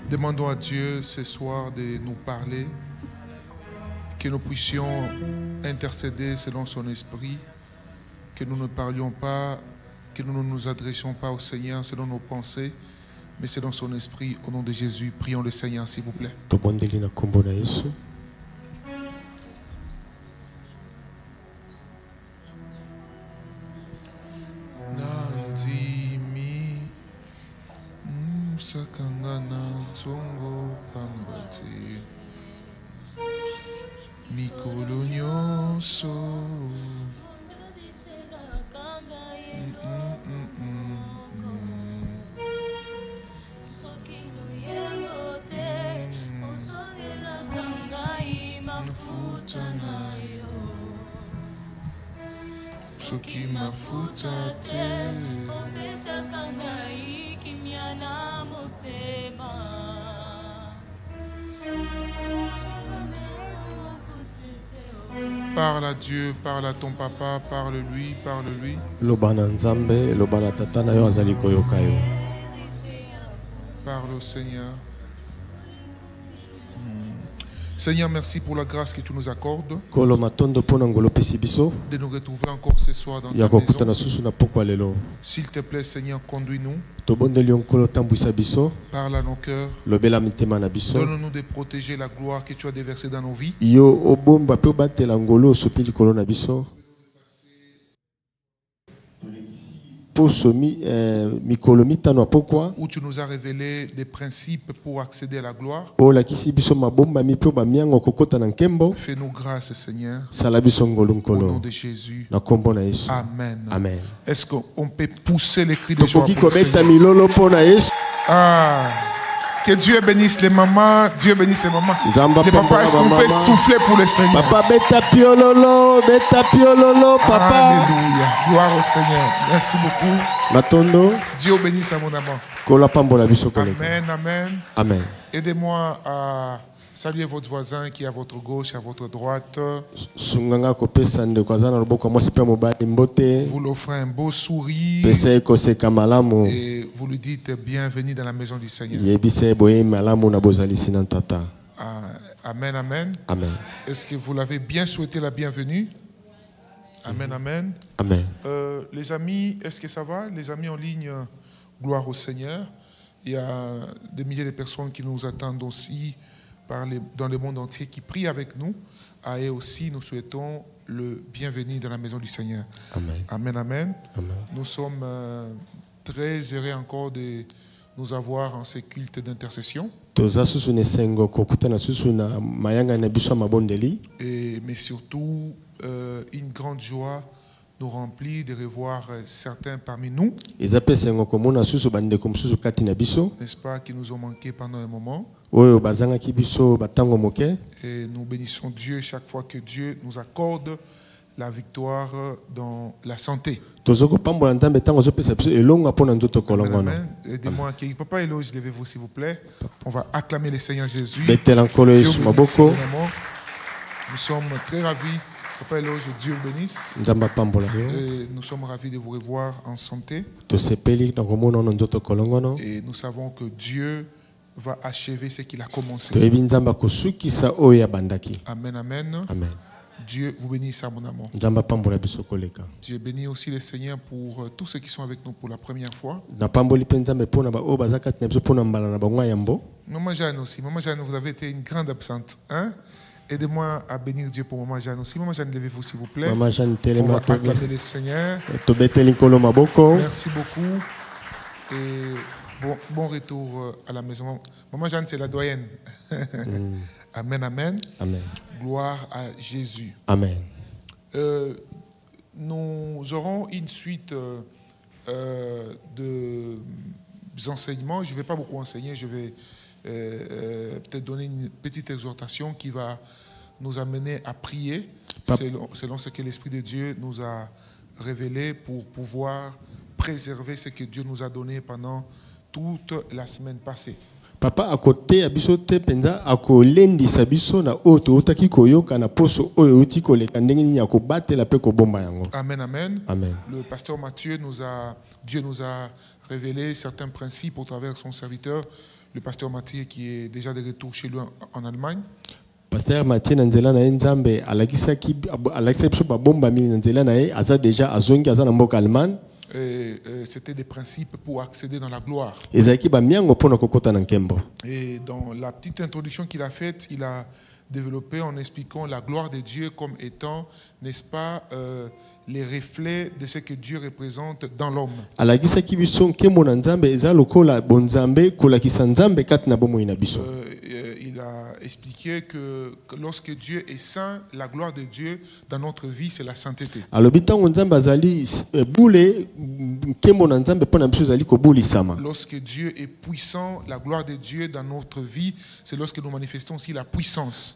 Demandons à Dieu ce soir de nous parler, que nous puissions intercéder selon son esprit, que nous ne parlions pas, que nous ne nous adressions pas au Seigneur selon nos pensées, mais selon son esprit. Au nom de Jésus, prions le Seigneur, s'il vous plaît. Sakangana Tsongo Pambati Mikolo Nyoso Soki mafuta te Parle à Dieu, parle à ton papa, parle-lui, parle-lui. Parle au Seigneur. Seigneur, merci pour la grâce que tu nous accordes de nous retrouver encore ce soir dans ta maison. S'il te plaît, Seigneur, conduis-nous. Parle à nos cœurs. Donne-nous de protéger la gloire que tu as déversée dans nos vies. Où tu nous as révélé des principes pour accéder à la gloire. Fais-nous grâce, Seigneur. Au nom de Jésus. Amen. Amen. Est-ce qu'on peut pousser les cris de joie pour le Seigneur? Que Dieu bénisse les mamans, Dieu bénisse les mamans. Les papas, est-ce qu'on peut souffler pour le Seigneur? Papa, beta piololo, papa. Alléluia. Gloire au Seigneur. Merci beaucoup. Matondo. Dieu bénisse à mon amant. Amen, amen. Amen. Aidez-moi à saluer votre voisin qui est à votre gauche et à votre droite. Vous lui offrez un beau sourire et vous lui dites bienvenue dans la maison du Seigneur. Amen, amen. Amen. Est-ce que vous l'avez bien souhaité la bienvenue? Amen, amen. Amen. Les amis, est-ce que ça va? Les amis en ligne, gloire au Seigneur. Il y a des milliers de personnes qui nous attendent aussi dans le monde entier, qui prient avec nous. Et aussi, nous souhaitons le bienvenu dans la maison du Seigneur. Amen. Amen, amen. Amen. Nous sommes très heureux encore de nous avoir en ces cultes d'intercession. Mais surtout, une grande joie nous remplit de revoir certains parmi nous, n'est-ce pas, qui nous ont manqué pendant un moment. Et nous bénissons Dieu chaque fois que Dieu nous accorde la victoire dans la santé. Amen. Aidez-moi à accueillir Papa Eloge, levez-vous s'il vous plaît. On va acclamer le Seigneur Jésus. Dieu bénisse, nous sommes très ravis. Papa Eloge, Dieu bénisse. Et nous sommes ravis de vous revoir en santé. Et nous savons que Dieu va achever ce qu'il a commencé. Amen, amen. Amen. Dieu vous bénisse à mon amour. Dieu bénit aussi le Seigneur pour tous ceux qui sont avec nous pour la première fois. Maman Jeanne aussi. Maman Jeanne, vous avez été une grande absente. Hein? Aidez-moi à bénir Dieu pour Maman Jeanne aussi. Maman Jeanne, levez-vous s'il vous plaît. On va acclamer le Seigneur. Merci beaucoup. Et bon retour à la maison. Maman Jeanne, c'est la doyenne. Amen, amen. Amen. Gloire à Jésus. Amen. Nous aurons une suite d'enseignements. Je ne vais pas beaucoup enseigner. Je vais peut-être donner une petite exhortation qui va nous amener à prier selon ce que l'Esprit de Dieu nous a révélé pour pouvoir préserver ce que Dieu nous a donné pendant toute la semaine passée. Papa à côté abisote penza akolendisa biso na oto otaki koyoka na poso oyo uti koleka ndenge nini akobatela pe ko bomba yango. Amen, amen. Amen. Le pasteur Mathieu Dieu nous a révélé certains principes au travers de son serviteur, le pasteur Mathieu qui est déjà de retour chez lui en Allemagne. Pasteur Mathieu Nanzela na Nzambe alakisaki biso babomba mili Nanzela na ye aza déjà azongi aza na mboka Allemagne. C'était des principes pour accéder dans la gloire. Et dans la petite introduction qu'il a faite, il a développé en expliquant la gloire de Dieu comme étant, n'est-ce pas, les reflets de ce que Dieu représente dans l'homme. Il a expliqué que lorsque Dieu est saint, la gloire de Dieu dans notre vie, c'est la sainteté. Lorsque Dieu est puissant, la gloire de Dieu dans notre vie, c'est lorsque nous manifestons aussi la puissance.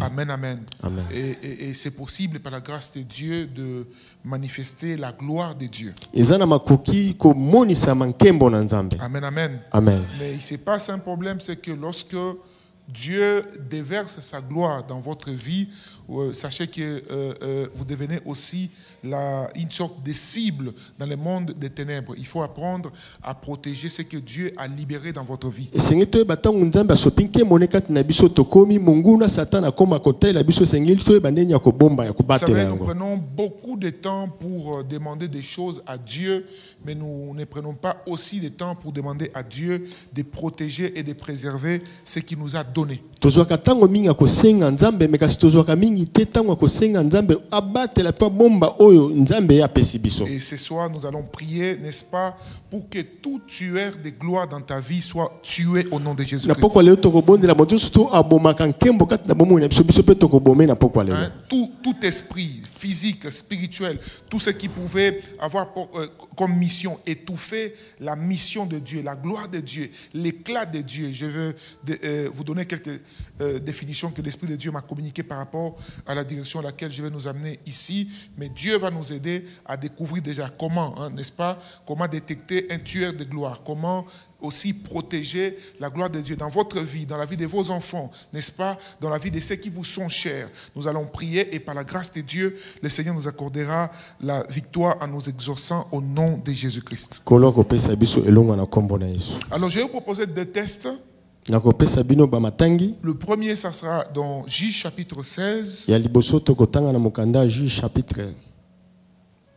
Amen, amen. Amen. Et c'est possible par la grâce de Dieu de manifester la gloire de Dieu. Amen, amen. Amen. Mais il se passe un problème, c'est que lorsque Dieu déverse sa gloire dans votre vie, sachez que vous devenez aussi une sorte de cible dans le monde des ténèbres. Il faut apprendre à protéger ce que Dieu a libéré dans votre vie. Vous savez, nous prenons beaucoup de temps pour demander des choses à Dieu, mais nous ne prenons pas aussi de temps pour demander à Dieu de protéger et de préserver ce qu'il nous a donné. Et ce soir, nous allons prier, n'est-ce pas, pour que tout tueur de gloire dans ta vie soit tué au nom de Jésus-Christ. Tout esprit physique, spirituel, tout ce qui pouvait avoir comme mission étouffer la mission de Dieu, la gloire de Dieu, l'éclat de Dieu. Je veux vous donner quelques définitions que l'Esprit de Dieu m'a communiquées par rapport à la direction à laquelle je vais nous amener ici. Mais Dieu va nous aider à découvrir déjà comment, n'est-ce pas, comment détecter un tueur de gloire, comment aussi protéger la gloire de Dieu dans votre vie, dans la vie de vos enfants, n'est-ce pas, dans la vie de ceux qui vous sont chers. Nous allons prier et par la grâce de Dieu, le Seigneur nous accordera la victoire en nous exaucant au nom de Jésus-Christ. Alors je vais vous proposer deux tests. Le premier, ça sera dans Juge chapitre 16.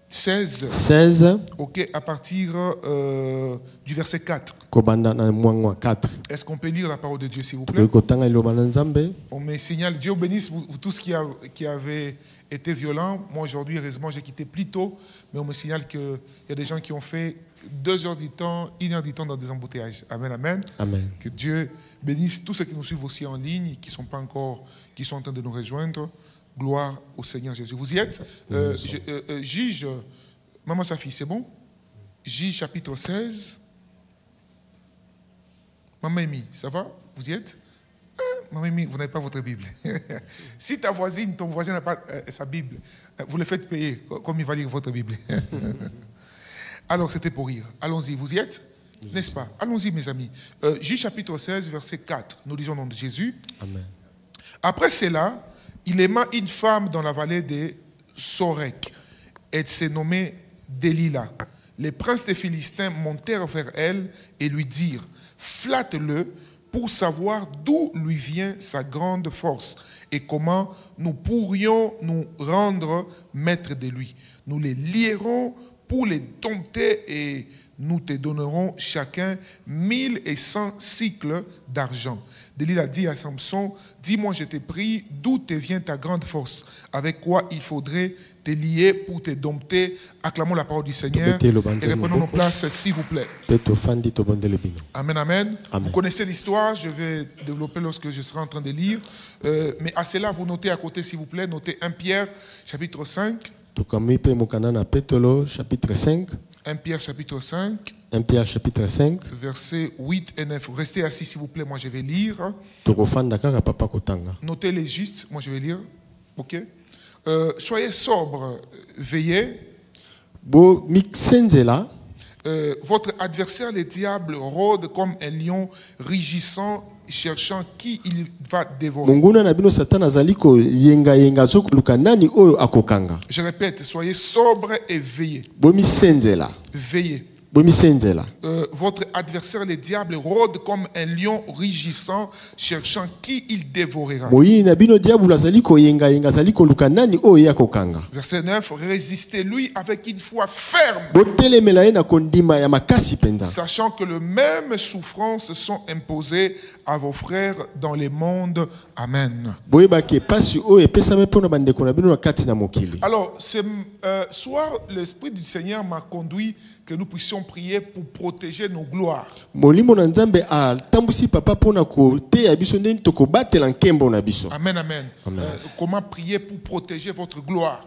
16. Ok, à partir du verset 4. Est-ce qu'on peut lire la parole de Dieu, s'il vous plaît? On me signale, Dieu bénisse vous tous qui avez été violents. Moi, aujourd'hui, heureusement, j'ai quitté plus tôt, mais on me signale qu'il y a des gens qui ont fait 2 heures du temps, 1 heure du temps dans des embouteillages. Amen, amen. Amen. Que Dieu bénisse tous ceux qui nous suivent aussi en ligne, qui sont pas encore, qui sont en train de nous rejoindre. Gloire au Seigneur Jésus. Vous y êtes? Juge, Maman Safi, c'est bon? Juge chapitre 16. Maman Amy, ça va? Vous y êtes? Maman Amy, vous n'avez pas votre Bible. Si ton voisin n'a pas sa Bible, vous le faites payer comme il va lire votre Bible. Alors, c'était pour rire. Allons-y, vous y êtes? N'est-ce pas? Allons-y, mes amis. Juge chapitre 16, verset 4. Nous lisons au nom de Jésus. Amen. Après cela, il aima une femme dans la vallée de Sorek. Elle s'est nommée Delilah. Les princes des Philistins montèrent vers elle et lui dirent: flatte-le pour savoir d'où lui vient sa grande force et comment nous pourrions nous rendre maîtres de lui. Nous les lierons pour les dompter et nous te donnerons chacun 1100 cycles d'argent. Delilah dit à Samson: dis-moi, je t'ai pris, d'où te vient ta grande force? Avec quoi il faudrait te lier pour te dompter? Acclamons la parole du Seigneur et reprenons nos places, s'il vous plaît. Amen, amen. Vous connaissez l'histoire, je vais développer lorsque je serai en train de lire. Mais à cela, vous notez à côté, s'il vous plaît, notez 1 Pierre, chapitre 5. 1 Pierre chapitre 5. 1 Pierre chapitre 5. Versets 8 et 9. Restez assis s'il vous plaît, moi je vais lire. Notez les justes, moi je vais lire. Ok. Soyez sobres, veillez. Votre adversaire, le diable, rôde comme un lion rugissant, cherchant qui il va dévorer. Je répète, soyez sobres et veillez. Veillez. Votre adversaire, le diable, rôde comme un lion rugissant, cherchant qui il dévorera. Verset 9, résistez-lui avec une foi ferme, sachant que les mêmes souffrances sont imposées à vos frères dans les mondes. Amen. Alors, ce soir, l'Esprit du Seigneur m'a conduit que nous puissions prier pour protéger nos gloires. Amen, amen. Comment prier pour protéger votre gloire?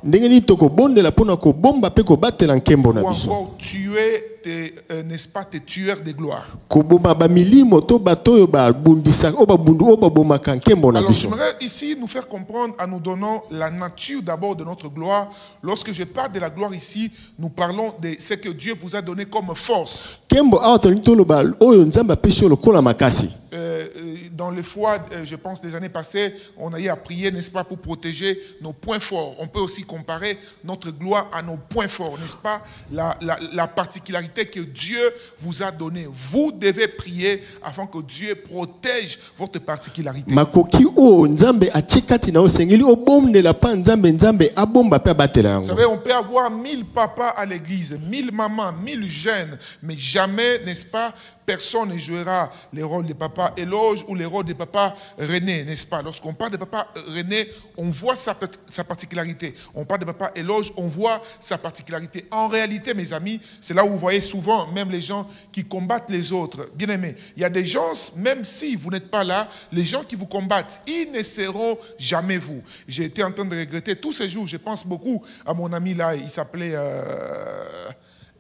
Ou encore tuer, n'est-ce pas, tes tueurs de gloire. Alors, j'aimerais ici nous faire comprendre en nous donnant la nature d'abord de notre gloire. Lorsque je parle de la gloire ici, nous parlons de ce que Dieu vous a donné comme force. Dans les fois, je pense, des années passées, on a eu à prier, n'est-ce pas, pour protéger nos points forts. On peut aussi comparer notre gloire à nos points forts, n'est-ce pas, la particularité que Dieu vous a donnée. Vous devez prier afin que Dieu protège votre particularité. Vous savez, on peut avoir 1000 papas à l'église, 1000 mamans, 1000 jeunes, mais jamais, n'est-ce pas, personne ne jouera les rôles de papa éloge ou les rôles de papa René, n'est-ce pas? Lorsqu'on parle de papa René, on voit sa particularité. On parle de papa éloge, on voit sa particularité. En réalité, mes amis, c'est là où vous voyez souvent même les gens qui combattent les autres. Bien aimés, il y a des gens, même si vous n'êtes pas là, les gens qui vous combattent, ils ne seront jamais vous. J'ai été en train de regretter tous ces jours. Je pense beaucoup à mon ami là, il s'appelait...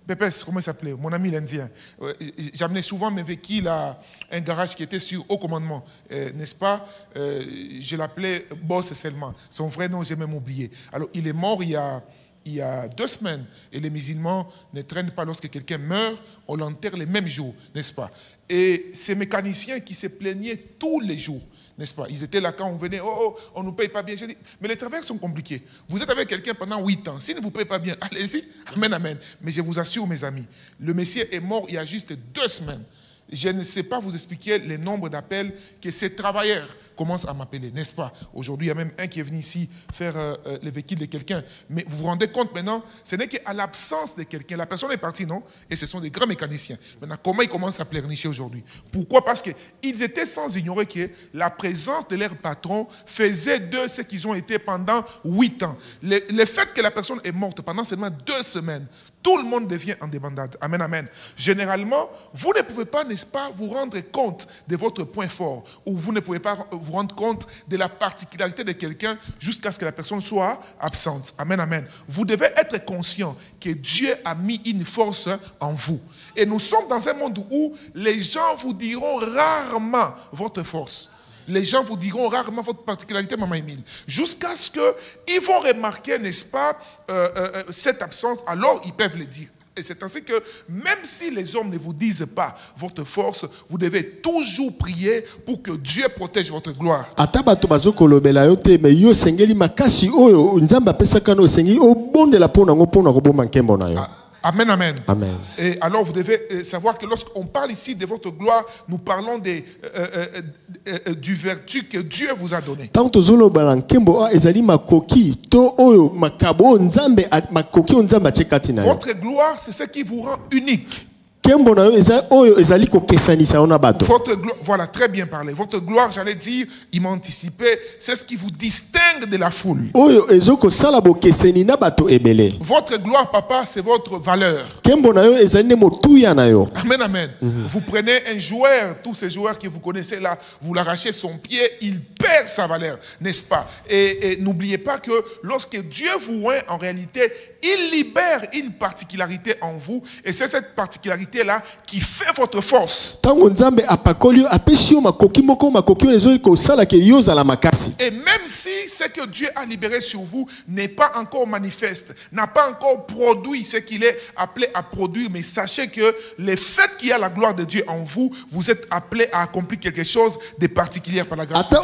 Pépès, comment il s'appelait? Mon ami l'Indien. J'amenais souvent mes véhicules à un garage qui était sur haut commandement, n'est-ce pas? Je l'appelais Boss seulement. Son vrai nom, j'ai même oublié. Alors, il est mort il y a 2 semaines. Et les musulmans ne traînent pas lorsque quelqu'un meurt, on l'enterre les mêmes jours, n'est-ce pas? Et ces mécaniciens qui se plaignaient tous les jours, n'est-ce pas? Ils étaient là quand on venait, on ne nous paye pas bien. J'ai dit, mais les travaux sont compliqués. Vous êtes avec quelqu'un pendant 8 ans. S'il ne vous paye pas bien, allez-y. Amen, amen. Mais je vous assure, mes amis, le Messie est mort il y a juste 2 semaines. Je ne sais pas vous expliquer le nombre d'appels que ces travailleurs commencent à m'appeler, n'est-ce pas? Aujourd'hui, il y a même un qui est venu ici faire le véhicule de quelqu'un. Mais vous vous rendez compte maintenant, ce n'est qu'à l'absence de quelqu'un. La personne est partie, non? Et ce sont des grands mécaniciens. Maintenant, comment ils commencent à pleurnicher aujourd'hui? Pourquoi? Parce qu'ils étaient sans ignorer que la présence de leur patron faisait d'eux ce qu'ils ont été pendant 8 ans. Le fait que la personne est morte pendant seulement 2 semaines, tout le monde devient en débandade. Amen, amen. Généralement, vous ne pouvez pas, n'est-ce pas, vous rendre compte de votre point fort, ou vous ne pouvez pas vous rendre compte de la particularité de quelqu'un jusqu'à ce que la personne soit absente. Amen, amen. Vous devez être conscient que Dieu a mis une force en vous. Et nous sommes dans un monde où les gens vous diront rarement votre force. Les gens vous diront rarement votre particularité, Maman Émile. Jusqu'à ce qu'ils vont remarquer, n'est-ce pas, cette absence, alors ils peuvent le dire. Et c'est ainsi que même si les hommes ne vous disent pas votre force, vous devez toujours prier pour que Dieu protège votre gloire. Amen, amen. Amen. Et alors vous devez savoir que lorsqu'on parle ici de votre gloire, nous parlons du vertu que Dieu vous a donné. Votre gloire, c'est ce qui vous rend unique. Votre gloire, voilà, très bien parlé. Votre gloire, j'allais dire, il m'a anticipé, c'est ce qui vous distingue de la foule. Votre gloire, papa, c'est votre valeur. Amen, amen. Vous prenez un joueur, tous ces joueurs que vous connaissez là, vous l'arrachez son pied, il perd sa valeur, n'est-ce pas? Et n'oubliez pas que lorsque Dieu vous oint, en réalité, il libère une particularité en vous, et c'est cette particularité là qui fait votre force. Et même si ce que Dieu a libéré sur vous n'est pas encore manifeste, n'a pas encore produit ce qu'il est appelé à produire, mais sachez que le fait qu'il y a la gloire de Dieu en vous, vous êtes appelé à accomplir quelque chose de particulier par la grâce de Dieu.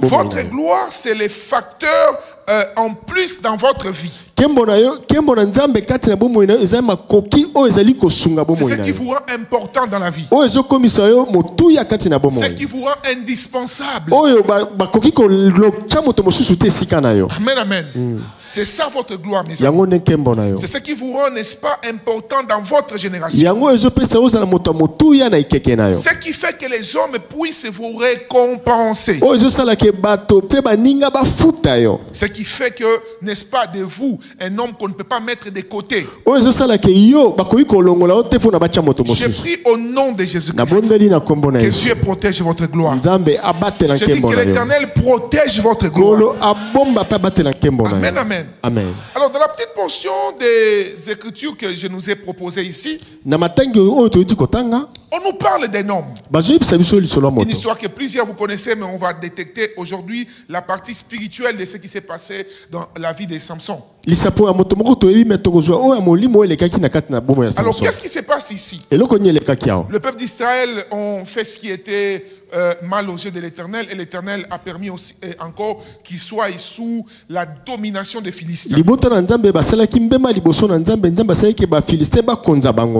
Votre gloire, c'est le facteur en plus dans votre vie. C'est ce qui vous rend important dans la vie. Ce qui vous rend indispensable. Amen, amen. C'est ça votre gloire, mes amis. C'est ce qui vous rend, n'est-ce pas, important dans votre génération. Ce qui fait que les hommes puissent vous récompenser. Ce qui fait que, n'est-ce pas, de vous, un homme qu'on ne peut pas mettre de côté. J'ai pris au nom de Jésus-Christ que Dieu protège votre gloire. J'ai dit que l'Éternel protège votre gloire. Amen, amen. Amen. Alors, dans la petite portion des Écritures que je nous ai proposées ici, on nous parle d'un homme. Une histoire que plusieurs vous connaissez, mais on va détecter aujourd'hui la partie spirituelle de ce qui s'est passé dans la vie de Samson. Alors, qu'est-ce qui se passe ici? Le peuple d'Israël ont fait ce qui était mal aux yeux de l'Éternel, et l'Éternel a permis aussi encore qu'il soit sous la domination des Philistins.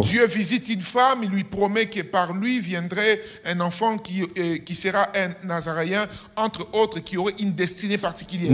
Dieu visite une femme, il lui promet que par lui viendrait un enfant qui sera un Nazaréen, entre autres, qui aurait une destinée particulière.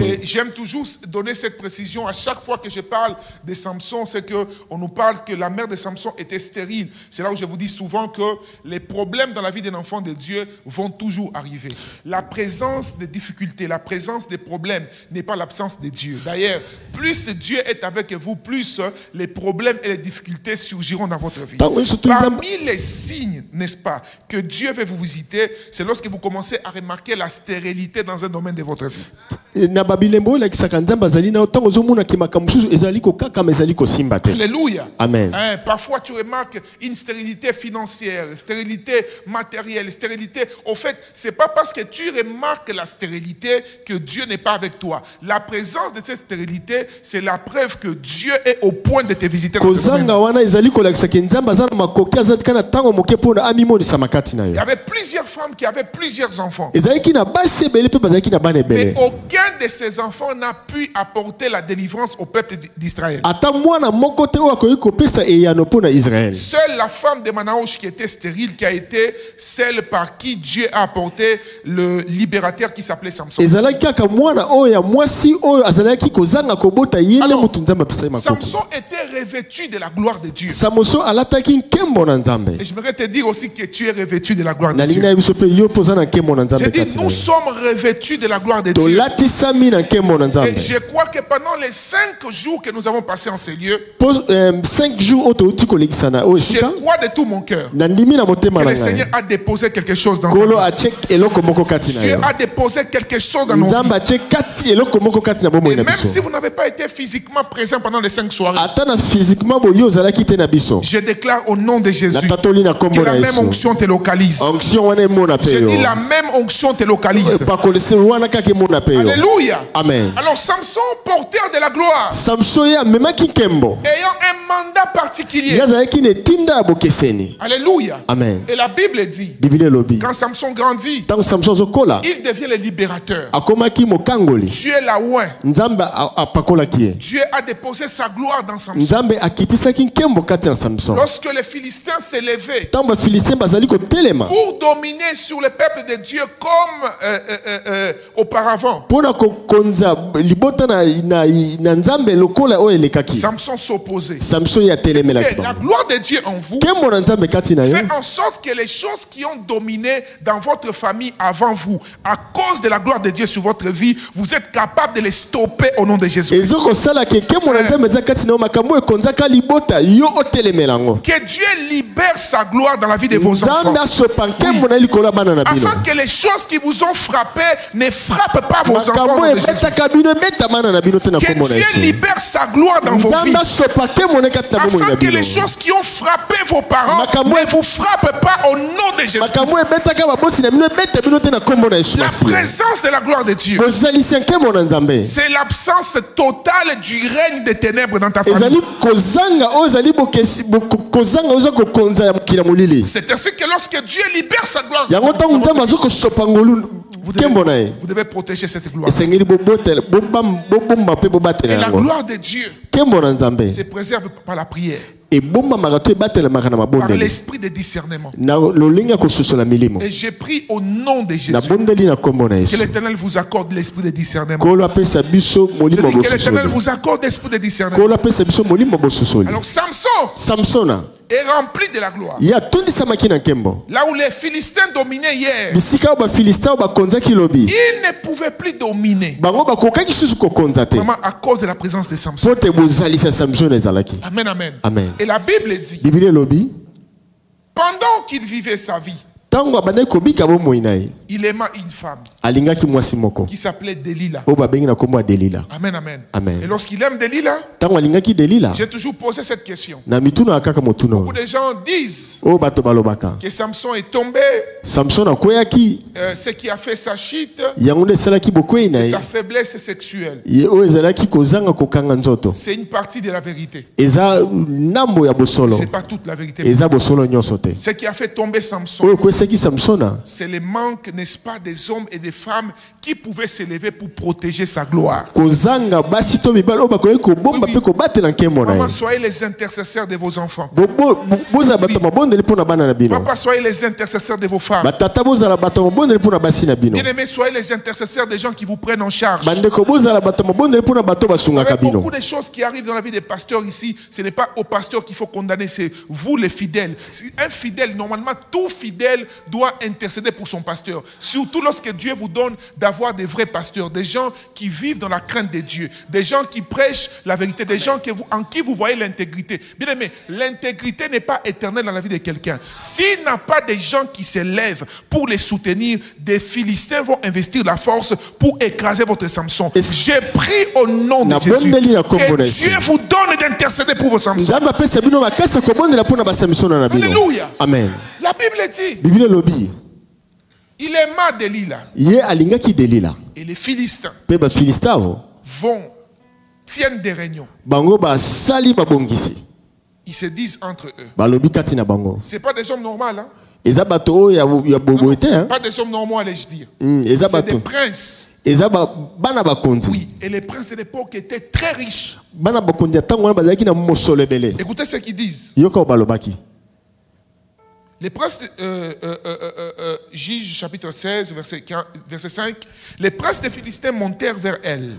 Et j'aime toujours donner cette précision à chaque fois que je parle de Samson, c'est qu'on nous parle que la mère de Samson était stérile. C'est là où je vous dis souvent que les problèmes dans la vie d'un enfant de Dieu vont toujours arriver. La présence des difficultés, la présence des problèmes n'est pas l'absence de Dieu. D'ailleurs, plus Dieu est avec vous, plus les problèmes et les difficultés surgiront dans votre vie. Parmi les signes, n'est-ce pas, que Dieu veut vous visiter, c'est lorsque vous commencez à remarquer la stérilité dans un domaine de votre vie. Alléluia. Amen. Parfois tu remarques une stérilité financière, stérilité matérielle, stérilité. Au fait, c'est pas parce que tu remarques la stérilité que Dieu n'est pas avec toi. La présence de cette stérilité, c'est la preuve que Dieu est au point de te visiter. Il y avait plusieurs femmes qui avaient plusieurs enfants. Mais aucun de ces enfants n'a pu apporter la délivrance au peuple d'Israël. Seule la femme de Manaouch qui était stérile, qui a été celle par qui Dieu a apporté le libérateur qui s'appelait Samson. Alors, Samson était revêtu de la gloire de Dieu. Et j'aimerais te dire aussi que tu es revêtu de la gloire de Dieu. J'ai dit, nous sommes revêtus de la gloire de Dieu. Et je crois que pendant les 5 jours que nous avons passés en ces lieux, je crois de tout mon cœur que le Seigneur a déposé quelque chose dans nous. Dieu a déposé quelque chose dans nos vies. Et même si vous n'avez pas été physiquement présent pendant les 5 soirées, je déclare au nom de Jésus que la même onction te localise. Je dis la même onction te localise. Alléluia. Amen. Alors Samson, porteur de la gloire, ayant un mandat particulier. Alléluia. Amen. Et la Bible dit, quand Samson grandit, il devient le libérateur. Dieu l'a oint. Dieu a déposé sa gloire dans Samson. Lorsque les Philistins s'élevaient pour dominer sur le peuple de Dieu comme auparavant, Samson s'opposait. La gloire de Dieu en vous fait en sorte que les choses qui ont dominé dans votre famille avant vous, à cause de la gloire de Dieu sur votre vie, vous êtes capable de les stopper au nom de Jésus. Que Dieu libère sa gloire dans la vie de vos enfants. Afin que les choses qui vous ont frappé ne frappent pas vos enfants. Que Dieu libère sa gloire dans vos vies. Afin que les choses qui ont frappé vos parents ne vous frappent pas au nom de Jésus. La présence de la gloire de Dieu, c'est l'absence totale du règne des ténèbres dans ta famille. C'est ainsi que lorsque Dieu libère sa gloire, vous devez protéger cette gloire. Et la gloire de Dieu se préserve par la prière, par l'esprit de discernement. Et j'ai pris au nom de Jésus que l'Éternel vous accorde l'esprit de discernement. Que l'Éternel vous accorde l'esprit de discernement. Alors Samson est rempli de la gloire. Là où les Philistins dominaient hier, ils ne pouvaient plus dominer. Vraiment à cause de la présence de Samson. Amen, amen. Amen. Et la Bible dit, pendant qu'il vivait sa vie, il aima une femme qui s'appelait Delilah. Amen, amen. Amen. Et lorsqu'il aime Delilah, j'ai toujours posé cette question. Beaucoup de gens disent que Samson est tombé. Ce qui a fait sa chute, c'est sa faiblesse sexuelle. C'est une partie de la vérité. C'est pas toute la vérité. Ce qui a fait tomber Samson, c'est le manque, n'est-ce pas, des hommes et des femmes qui pouvaient s'élever pour protéger sa gloire. Maman, soyez les intercesseurs de vos enfants. Papa, soyez les intercesseurs de vos femmes. Bien-aimés, soyez les intercesseurs des gens qui vous prennent en charge. Il y a beaucoup de choses qui arrivent dans la vie des pasteurs ici. Ce n'est pas aux pasteurs qu'il faut condamner, c'est vous les fidèles. Un fidèle, normalement, tout fidèle doit intercéder pour son pasteur. Surtout lorsque Dieu vous donne d'avoir des vrais pasteurs, des gens qui vivent dans la crainte de Dieu, des gens qui prêchent la vérité, des gens en qui vous voyez l'intégrité. Bien aimé, l'intégrité n'est pas éternelle dans la vie de quelqu'un. S'il n'y a pas des gens qui s'élèvent pour les soutenir, des Philistins vont investir la force pour écraser votre Samson. J'ai pris au nom de Jésus que Dieu vous donne d'intercéder pour vos Samsons. Alléluia. Amen. La Bible dit, il aima Delilah. Et les Philistins tiennent des réunions. Ils se disent entre eux. Ce n'est pas des hommes normaux. Hein? Pas des hommes normaux, allais-je dire. C'est des princes. Oui, et les princes de l'époque étaient très riches. Écoutez ce qu'ils disent. Les princes, Juge chapitre 16, verset 5, les princes des Philistins montèrent vers elle.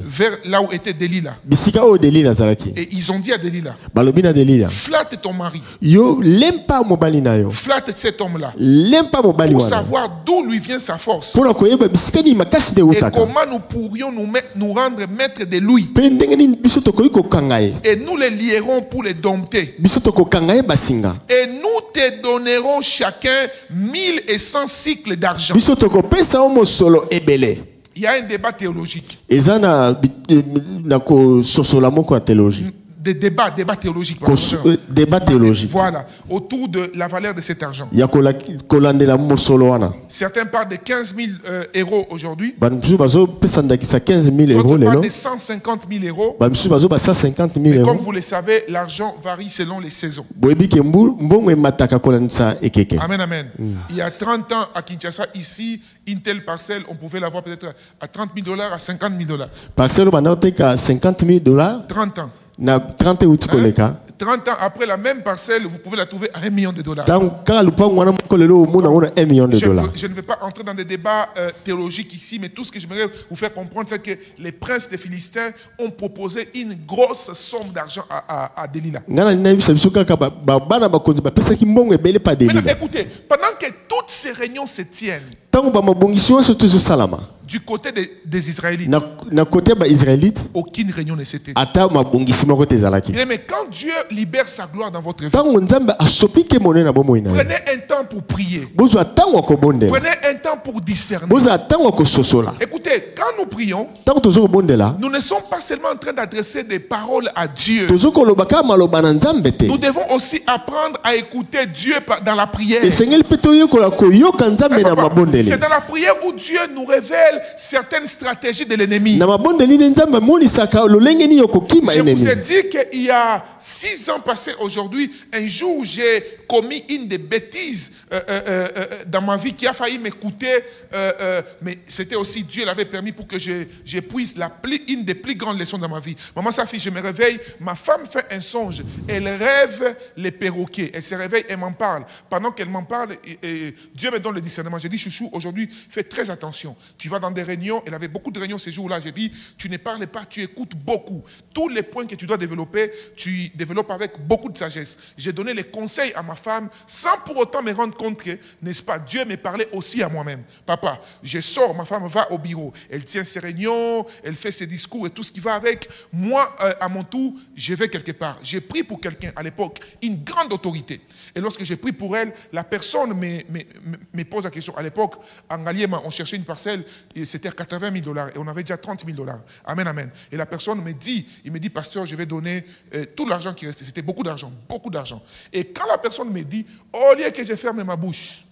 Vers là où était Delilah. Et ils ont dit à Delilah, flatte ton mari. Flatte cet homme-là. Pour savoir d'où lui vient sa force. Et comment nous pourrions nous rendre maîtres de lui. Et nous les lierons pour les dompter. Et nous te donnerons chacun 1100 cycles d'argent. Il y a un débat théologique. Débat théologique. Débat théologique. Voilà, autour de la valeur de cet argent. Certains parlent de 15 000 euros aujourd'hui. D'autres parlent de 150 000 euros. Mais comme vous le savez, l'argent varie selon les saisons. Amen, amen. Il y a 30 ans à Kinshasa, ici, une telle parcelle, on pouvait l'avoir peut-être à 30 000 $, à 50 000 $. Parcelle à 50 000 $. 30 ans. 30 ans après la même parcelle, vous pouvez la trouver à $1 million. Je ne vais pas entrer dans des débats théologiques ici, mais tout ce que j'aimerais vous faire comprendre, c'est que les princes des Philistins ont proposé une grosse somme d'argent à Delilah. Maintenant, écoutez, pendant que toutes ces réunions se tiennent, du côté des Israélites, aucune réunion ne s'était. Mais quand Dieu libère sa gloire dans votre vie, prenez un temps pour prier. Prenez un temps pour discerner. Écoutez, quand nous prions, nous ne sommes pas seulement en train d'adresser des paroles à Dieu. Nous devons aussi apprendre à écouter Dieu dans la prière. C'est dans la prière où Dieu nous révèle certaines stratégies de l'ennemi. Je vous ai dit qu'il y a 6 ans passés aujourd'hui, un jour j'ai commis une des bêtises dans ma vie qui a failli m'écouter, mais c'était aussi Dieu l'avait permis pour que j'épuise une des plus grandes leçons dans ma vie. Maman, sa fille, je me réveille, ma femme fait un songe, elle rêve les perroquets, elle se réveille, elle m'en parle. Pendant qu'elle m'en parle, Dieu me donne le discernement. J'ai dit, chouchou, aujourd'hui, fais très attention. Tu vas dans des réunions, elle avait beaucoup de réunions ces jours-là. J'ai dit, tu ne parles pas, tu écoutes beaucoup. Tous les points que tu dois développer, tu développes avec beaucoup de sagesse. J'ai donné les conseils à ma femme sans pour autant me rendre compte que, n'est-ce pas, Dieu me parlait aussi à moi-même. Papa, je sors, ma femme va au bureau, elle tient ses réunions, elle fait ses discours et tout ce qui va avec. Moi, à mon tour, je vais quelque part. J'ai pris pour quelqu'un, à l'époque, une grande autorité. Et lorsque j'ai pris pour elle, la personne me pose la question. À l'époque, en Galiema, on cherchait une parcelle, et c'était $80 000, et on avait déjà $30 000. Amen, amen. Et la personne me dit, pasteur, je vais donner tout l'argent qui restait. C'était beaucoup d'argent, beaucoup d'argent. Et quand la personne me dit, au lieu que je ferme ma bouche,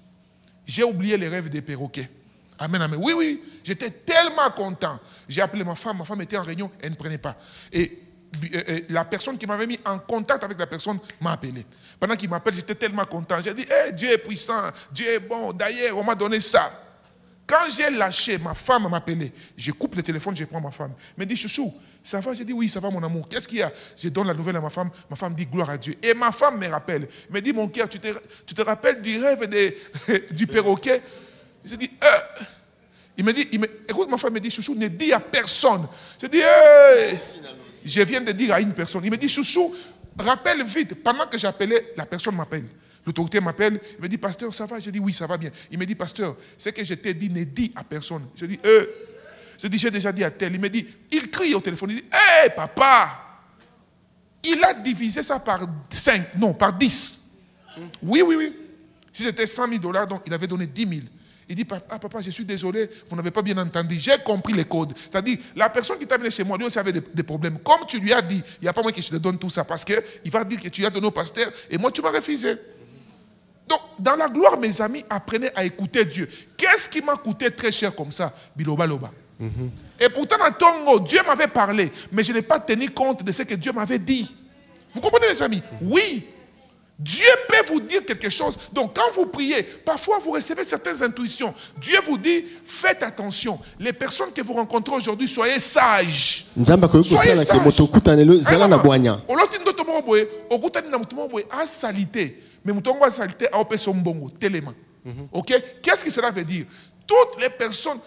j'ai oublié les rêves des perroquets. Amen, amen. Oui, oui, j'étais tellement content. J'ai appelé ma femme était en réunion, elle ne prenait pas. Et la personne qui m'avait mis en contact avec la personne m'a appelé. Pendant qu'il m'appelle, j'étais tellement content. J'ai dit, hey, Dieu est puissant, Dieu est bon. D'ailleurs, on m'a donné ça. Quand j'ai lâché, ma femme m'a appelé. Je coupe le téléphone, je prends ma femme. Elle me dit, chouchou, ça va? J'ai dit, oui, ça va mon amour. Qu'est-ce qu'il y a? Je donne la nouvelle à ma femme. Ma femme dit, gloire à Dieu. Et ma femme me rappelle. Elle me dit, mon cœur, tu te rappelles du rêve du perroquet? J'ai dit, il me dit, écoute, ma femme me dit, chouchou, ne dis à personne. J'ai dit, hey! Je viens de dire à une personne. Il me dit, chouchou, rappelle vite. Pendant que j'appelais, la personne m'appelle. L'autorité m'appelle. Il me dit, pasteur, ça va? Je dis, oui, ça va bien. Il me dit, pasteur, ce que je t'ai dit, ne dis à personne. Je dis, j'ai déjà dit à tel. Il me dit, il crie au téléphone. Il dit, hé, papa! Il a divisé ça par 5, non, par 10. Oui, oui, oui. Si c'était $100 000, donc il avait donné 10 000. Il dit, papa, je suis désolé, vous n'avez pas bien entendu. J'ai compris les codes. C'est-à-dire, la personne qui t'a venu chez moi, lui aussi avait des problèmes. Comme tu lui as dit, il n'y a pas moi qui je te donne tout ça. Parce qu'il va dire que tu as donné au pasteur et moi, tu m'as refusé. Donc, dans la gloire, mes amis, apprenez à écouter Dieu. Qu'est-ce qui m'a coûté très cher comme ça? Biloba loba. Et pourtant, dans Tongo, Dieu m'avait parlé, mais je n'ai pas tenu compte de ce que Dieu m'avait dit. Vous comprenez, les amis? Oui. Dieu peut vous dire quelque chose. Donc, quand vous priez, parfois vous recevez certaines intuitions. Dieu vous dit, faites attention. Les personnes que vous rencontrez aujourd'hui, soyez sages. Soyez sages. Ok? Qu'est-ce que cela veut dire? Toutes les personnes,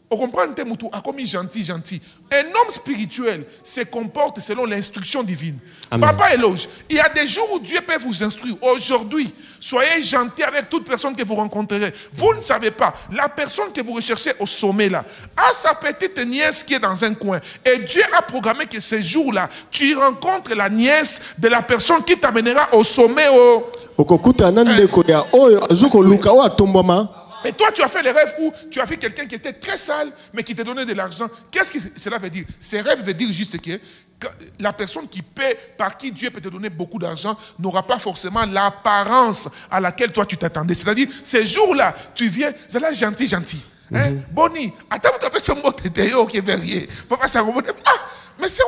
on comprend un thème où comme gentil. Un homme spirituel se comporte selon l'instruction divine. Amen. Papa éloge. Il y a des jours où Dieu peut vous instruire. Aujourd'hui, soyez gentil avec toute personne que vous rencontrerez. Vous ne savez pas, la personne que vous recherchez au sommet là, a sa petite nièce qui est dans un coin. Et Dieu a programmé que ce jour-là, tu rencontres la nièce de la personne qui t'amènera au sommet. Et toi, tu as fait les rêves où tu as vu quelqu'un qui était très sale, mais qui te donnait de l'argent. Qu'est-ce que cela veut dire? Ces rêves veulent dire juste que la personne qui paie, par qui Dieu peut te donner beaucoup d'argent, n'aura pas forcément l'apparence à laquelle toi tu t'attendais. C'est-à-dire, ces jours-là, tu viens, c'est là gentil. Hein? Boni, attends, tu as fait ce mot, tu étais qui est verrier. Papa, ça remonte. Mais c'est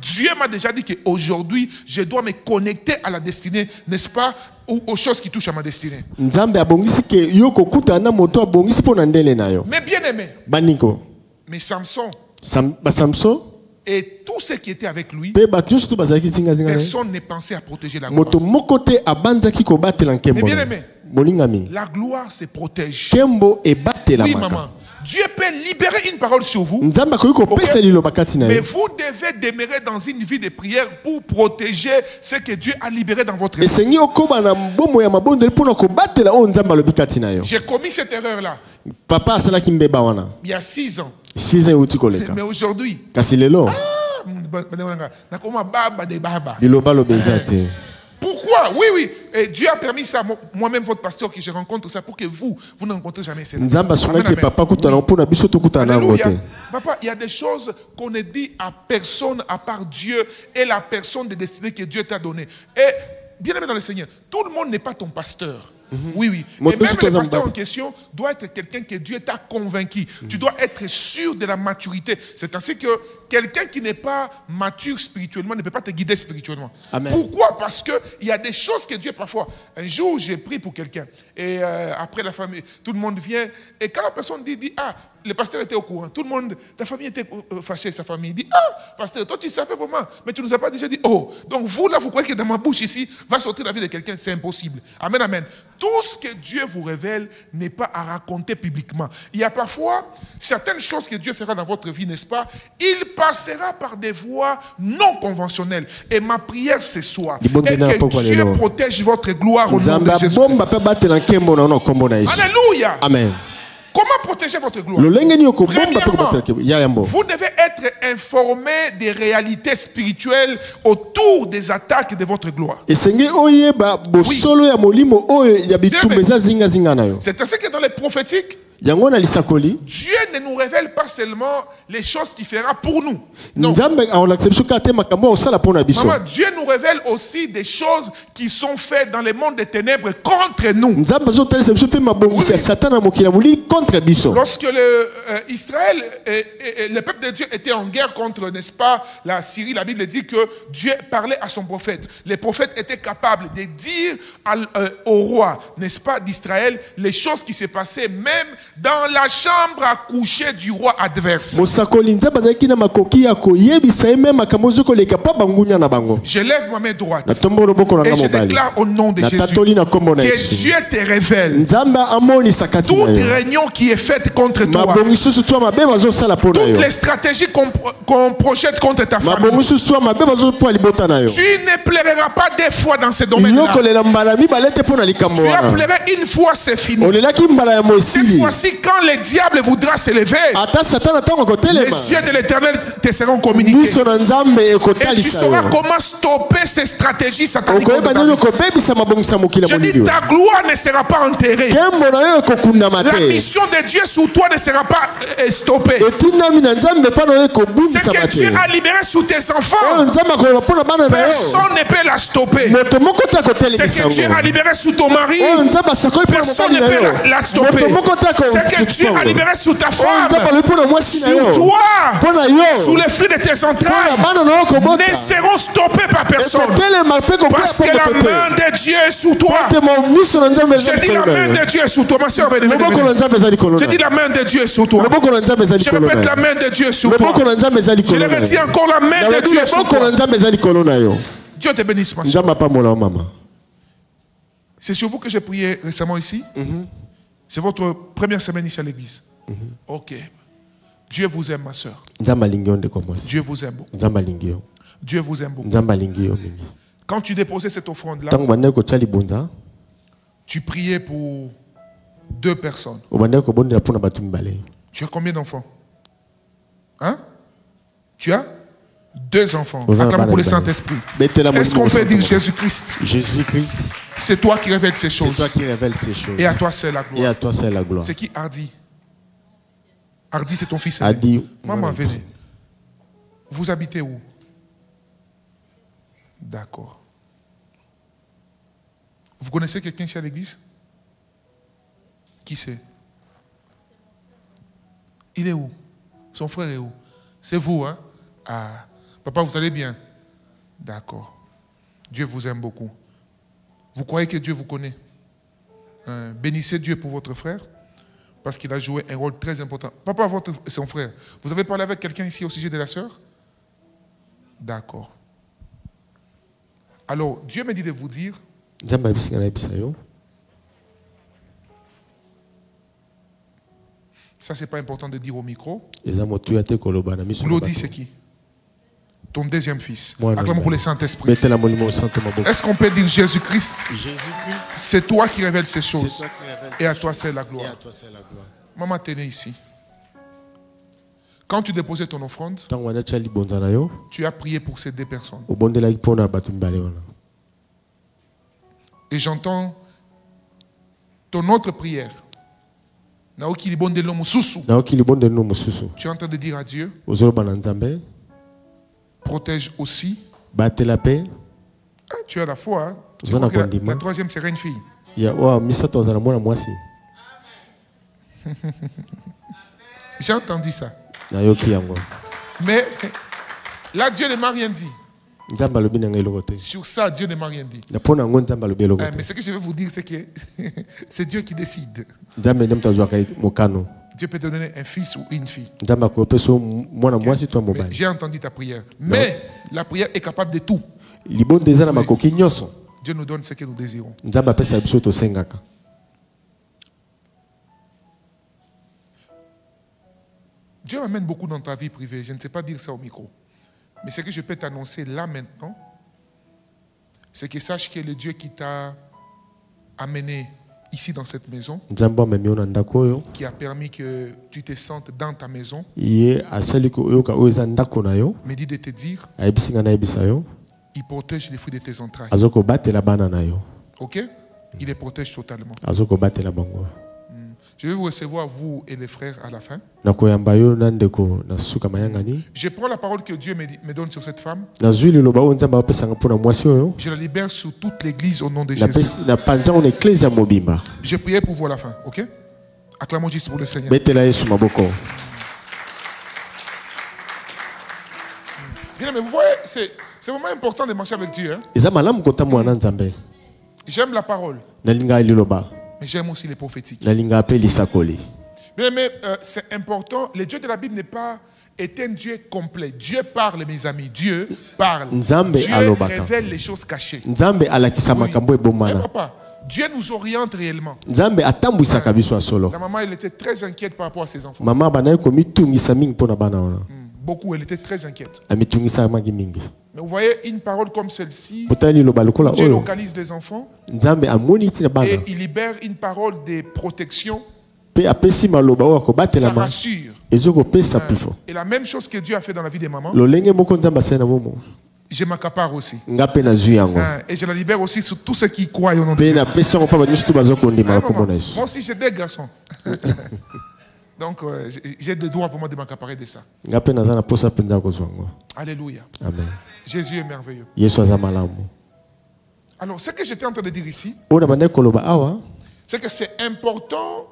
Dieu m'a déjà dit qu'aujourd'hui, je dois me connecter à la destinée, n'est-ce pas, ou aux choses qui touchent à ma destinée. Mais bien aimé, mais Samson et tous ceux qui étaient avec lui, personne ne pensait à protéger la gloire. Mais bien aimé, la gloire se protège. Oui, maman. Dieu peut libérer une parole sur vous. Okay? Mais vous devez demeurer dans une vie de prière pour protéger ce que Dieu a libéré dans votre vie. J'ai commis cette erreur-là. Il y a 6 ans. Mais aujourd'hui, pourquoi Pourquoi? Oui, oui. Et Dieu a permis ça. Moi-même, votre pasteur, que je rencontre ça pour que vous ne rencontrez jamais ça. Alléluia. Papa, il y a des choses qu'on ne dit à personne à part Dieu et la personne de destinée que Dieu t'a donnée. Et bien aimé dans le Seigneur, tout le monde n'est pas ton pasteur. Oui, oui. Et même le pasteur en question doit être quelqu'un que Dieu t'a convaincu. Tu dois être sûr de la maturité. C'est ainsi que quelqu'un qui n'est pas mature spirituellement ne peut pas te guider spirituellement. Amen. Pourquoi? Parce qu'il y a des choses que Dieu, parfois, un jour j'ai prié pour quelqu'un et après la famille, tout le monde vient et quand la personne dit ah, le pasteur était au courant, tout le monde, ta famille était fâchée, sa famille dit ah, pasteur, toi tu savais vraiment, mais tu ne nous as pas déjà dit oh, donc vous là, vous croyez que dans ma bouche ici va sortir la vie de quelqu'un, c'est impossible. Amen, amen. Tout ce que Dieu vous révèle n'est pas à raconter publiquement. Il y a parfois certaines choses que Dieu fera dans votre vie, n'est-ce pas? Il passera par des voies non conventionnelles. Et ma prière ce soir est que Dieu protège votre gloire au nom de Jésus. Alléluia. Amen. Comment protéger votre gloire? Premièrement, vous devez être informé des réalités spirituelles autour des attaques de votre gloire. Oui. C'est ainsi que dans les prophétiques, Dieu ne nous révèle pas seulement les choses qu'il fera pour nous. Non. Maman, Dieu nous révèle aussi des choses qui sont faites dans le monde des ténèbres contre nous. Oui. Lorsque Israël et le peuple de Dieu étaient en guerre contre, n'est-ce pas, la Syrie, la Bible dit que Dieu parlait à son prophète. Les prophètes étaient capables de dire au roi, n'est-ce pas, d'Israël, les choses qui se passaient même dans la chambre à coucher du roi adverse. Je lève ma main droite et je déclare au nom de Jésus que Dieu te révèle toute réunion qui est faite contre toi, toutes les stratégies qu'on projette contre ta famille. Tu ne plairas pas deux fois dans ce domaine-là. Tu as pleuré une fois, c'est fini. Cette fois-ci, quand le diable voudra s'élever, les yeux de l'Éternel te seront communiqués. Et tu sauras comment stopper ces stratégies sataniques. Je dis, ta gloire ne sera pas enterrée. La mission de Dieu sur toi ne sera pas stoppée. Ce que Dieu a libéré sur tes enfants, personne ne peut la stopper. Ce que Dieu a libéré sur ton mari, personne ne peut la stopper. Ce que Dieu a libéré sur ta femme, sur toi, sous les fruits de tes entrailles, ne seront stoppés par personne. Parce que la main de Dieu est sur toi. J'ai dit la main de Dieu est sur toi. Ma soeur, venez. J'ai dit la main de Dieu est sur toi. Je répète, la main de Dieu est sur toi. Je le redis encore, la main de Dieu est sur toi. Dieu te bénisse, ma soeur. C'est sur vous que j'ai prié récemment ici. C'est votre première semaine ici à l'église. Ok. Dieu vous aime, ma soeur. Dieu vous aime beaucoup. Dieu vous aime beaucoup. Quand tu déposais cette offrande-là, tu priais pour 2 personnes. Tu as combien d'enfants? Hein? Tu as 2 enfants. Acclame pour le Saint-Esprit. Est-ce qu'on peut dire Jésus-Christ? Jésus-Christ. C'est toi qui révèles ces choses. C'est toi qui révèles ces choses. Et à toi c'est la gloire. Et à toi c'est la gloire. C'est qui Hardy? Hardy, c'est ton fils. Hardy. Maman, venez. Vous habitez où? D'accord. Vous connaissez quelqu'un ici à l'église? Qui c'est? Il est où? Son frère est où? C'est vous, hein? Ah. Papa, vous allez bien? D'accord. Dieu vous aime beaucoup. Vous croyez que Dieu vous connaît? Bénissez Dieu pour votre frère, parce qu'il a joué un rôle très important. Papa, son frère, vous avez parlé avec quelqu'un ici au sujet de la sœur? D'accord. Alors, Dieu me dit de vous dire, ça c'est pas important de dire au micro. Claudie, c'est qui? Ton deuxième fils. Acclame pour le Saint-Esprit. Est-ce qu'on peut dire Jésus-Christ? C'est toi qui révèles ces choses. Et à toi c'est la gloire. Maman, tenez ici. Quand tu déposais ton offrande, tu as prié pour ces 2 personnes. Et j'entends ton autre prière. Tu es en train de dire à Dieu, protège aussi. Tu as la foi. Hein? Tu vois que la troisième serait une fille. J'ai entendu ça. Mais là, Dieu ne m'a rien dit. Sur ça, Dieu ne m'a rien dit. Mais ce que je veux vous dire, c'est que c'est Dieu qui décide. Dieu peut te donner un fils ou une fille. Okay. J'ai entendu ta prière. Mais la prière est capable de tout. Dieu nous donne ce que nous désirons. Dieu m'amène beaucoup dans ta vie privée. Je ne sais pas dire ça au micro. Mais ce que je peux t'annoncer là maintenant, c'est que sache que le Dieu qui t'a amené ici dans cette maison, qui a permis que tu te sentes dans ta maison, me dit de te dire, il protège les fruits de tes entrailles. Ok? Il les protège totalement. Je vais vous recevoir, vous et les frères, à la fin. Je prends la parole que Dieu me donne sur cette femme. Je la libère sur toute l'église au nom de Jésus. Je priais pour vous à la fin, ok? Acclamons juste pour le Seigneur. Bien, mais vous voyez, c'est vraiment important de marcher avec Dieu. Hein? J'aime la parole. Mais j'aime aussi les prophétiques. Mais c'est important. Le Dieu de la Bible n'est pas un Dieu complet. Dieu parle, mes amis. Dieu parle. Dieu révèle les choses cachées. Oui. Mais papa, Dieu nous oriente réellement. La maman, elle était très inquiète par rapport à ses enfants. Beaucoup, elle était très inquiète. Mais vous voyez, une parole comme celle-ci, Dieu localise les enfants et il libère une parole de protection. Ça rassure. Et la même chose que Dieu a fait dans la vie des mamans, je m'accapare aussi. Et je la libère aussi sur tous ceux qui croient au nom de Jésus. Moi aussi, j'ai des garçons. Donc, j'ai le droit vraiment de m'accaparer de ça. Alléluia. Amen. Jésus est merveilleux. Alors, ce que j'étais en train de dire ici, c'est que c'est important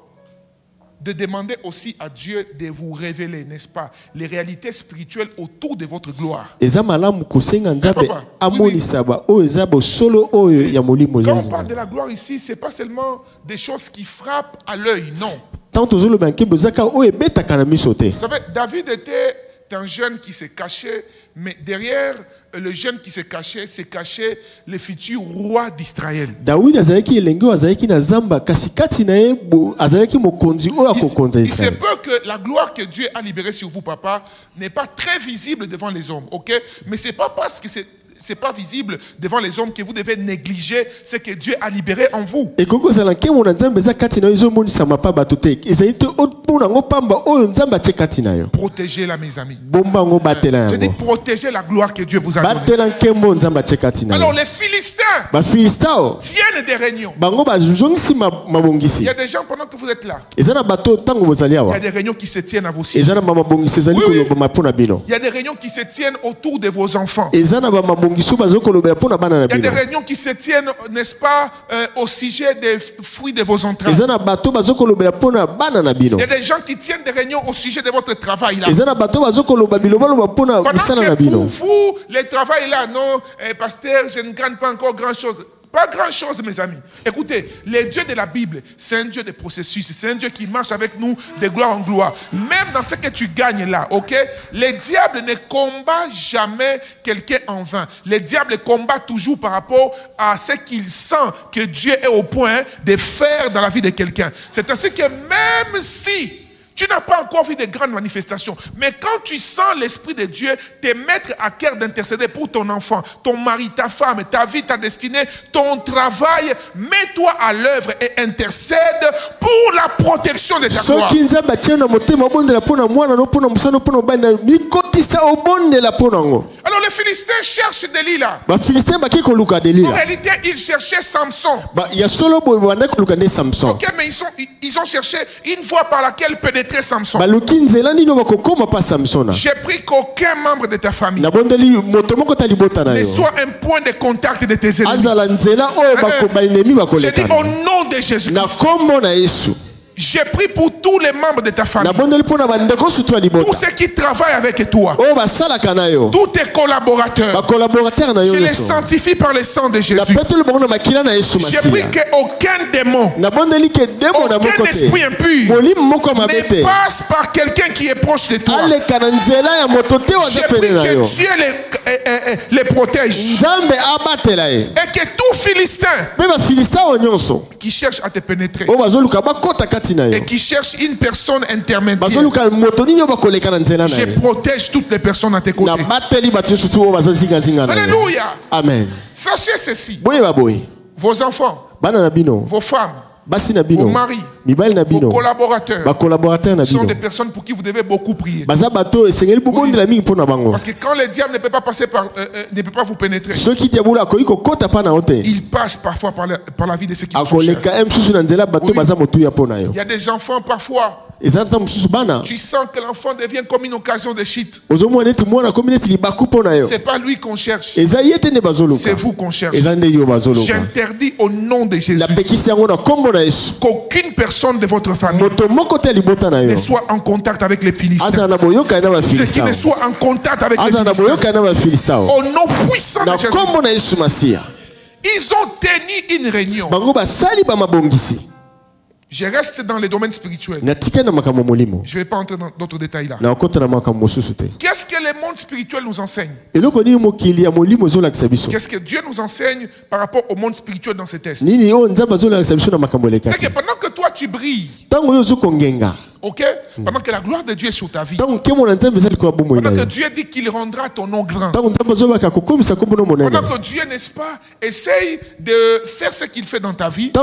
de demander aussi à Dieu de vous révéler, n'est-ce pas, les réalités spirituelles autour de votre gloire. Quand on parle de la gloire ici, ce n'est pas seulement des choses qui frappent à l'œil, non. Vous savez, David était un jeune qui s'est caché, mais derrière le jeune qui s'est caché, le futur roi d'Israël. Il se peut que la gloire que Dieu a libérée sur vous, papa, n'est pas très visible devant les hommes, ok? Mais ce n'est pas parce que c'est pas visible devant les hommes que vous devez négliger ce que Dieu a libéré en vous. Protégez-la, mes amis. Je dis protégez la gloire que Dieu vous a donnée. Alors les Philistins tiennent des réunions. Il y a des gens pendant que vous êtes là. Il y a des réunions qui se tiennent à vos sièges. Il y a des réunions qui se tiennent autour de vos enfants. Il y a des réunions qui se tiennent, n'est-ce pas, au sujet des fruits de vos entrailles. Il y a des gens qui tiennent des réunions au sujet de votre travail là. Pendant que pour vous, le travail là, non, pasteur, je ne gagne pas encore grand chose. Pas grand-chose, mes amis. Écoutez, le Dieu de la Bible, c'est un Dieu de processus. C'est un Dieu qui marche avec nous de gloire en gloire. Même dans ce que tu gagnes là, ok? Le diable ne combat jamais quelqu'un en vain. Le diable combat toujours par rapport à ce qu'il sent que Dieu est au point de faire dans la vie de quelqu'un. C'est ainsi que même si Tu n'as pas encore vu de grandes manifestations. Mais quand tu sens l'Esprit de Dieu te mettre à cœur d'intercéder pour ton enfant, ton mari, ta femme, ta vie, ta destinée, ton travail, mets-toi à l'œuvre et intercède pour la protection de ta gloire. Alors les Philistins cherchent Delilah. En réalité, ils cherchaient Samson. Ok, mais ils ont cherché une voie par laquelle pénétrer Samson. J'ai pris qu'aucun membre de ta famille ne soit un point de contact de tes ennemis. J'ai dit au nom de Jésus-Christ. J'ai pris pour tous les membres de ta famille, tous ceux qui travaillent avec toi, tous tes collaborateurs. Je les sanctifie par le sang de Jésus. J'ai pris qu'aucun démon, aucun esprit impur ne passe par quelqu'un qui est proche de toi. J'ai pris que Dieu les protège et que tout Philistin qui cherche à te pénétrer et qui cherche une personne intermédiaire, je protège toutes les personnes à tes côtés. Alléluia. Amen. Sachez ceci. Vos enfants, vos femmes, vos maris, vos collaborateurs sont des personnes pour qui vous devez beaucoup prier. Parce que quand le diable ne peut pas passer ne peut pas vous pénétrer, il passe parfois par la vie de ceux qui sont chers. Il y a des enfants parfois, tu sens que l'enfant devient comme une occasion de chute. C'est pas lui qu'on cherche, c'est vous qu'on cherche. J'interdis au nom de Jésus qu'aucune personne de votre famille ne soit en contact avec les Philistins, qui ne soit en contact avec les Philistins. Au nom puissant de Jésus, ils ont tenu une réunion. Je reste dans les domaines spirituels. Je ne vais pas entrer dans d'autres détails là. Qu'est-ce que le monde spirituel nous enseigne? Qu'est-ce que Dieu nous enseigne par rapport au monde spirituel dans ces tests? C'est que pendant que toi tu brilles, ok, pendant que la gloire de Dieu est sur ta vie, pendant que Dieu dit qu'il rendra ton nom grand, pendant que Dieu, n'est-ce pas, essaye de faire ce qu'il fait dans ta vie, il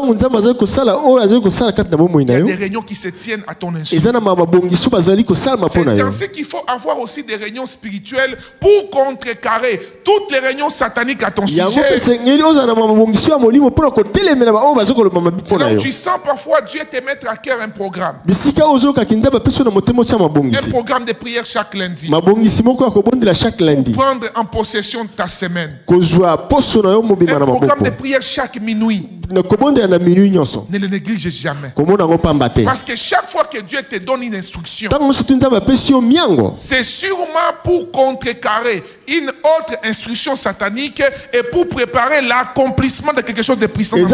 y a des réunions qui se tiennent à ton insu. C'est ainsi qu'il faut avoir aussi des réunions spirituelles pour contrecarrer toutes les réunions sataniques à ton sujet. C'est là où tu sens parfois Dieu te mettre à cœur un programme. Un programme de prière chaque lundi. Pour prendre en possession de ta semaine. Un programme de prière chaque minuit. Ne le néglige jamais. Parce que chaque fois que Dieu te donne une instruction, c'est sûrement pour contrecarrer une autre instruction satanique et pour préparer l'accomplissement de quelque chose de puissant. Mais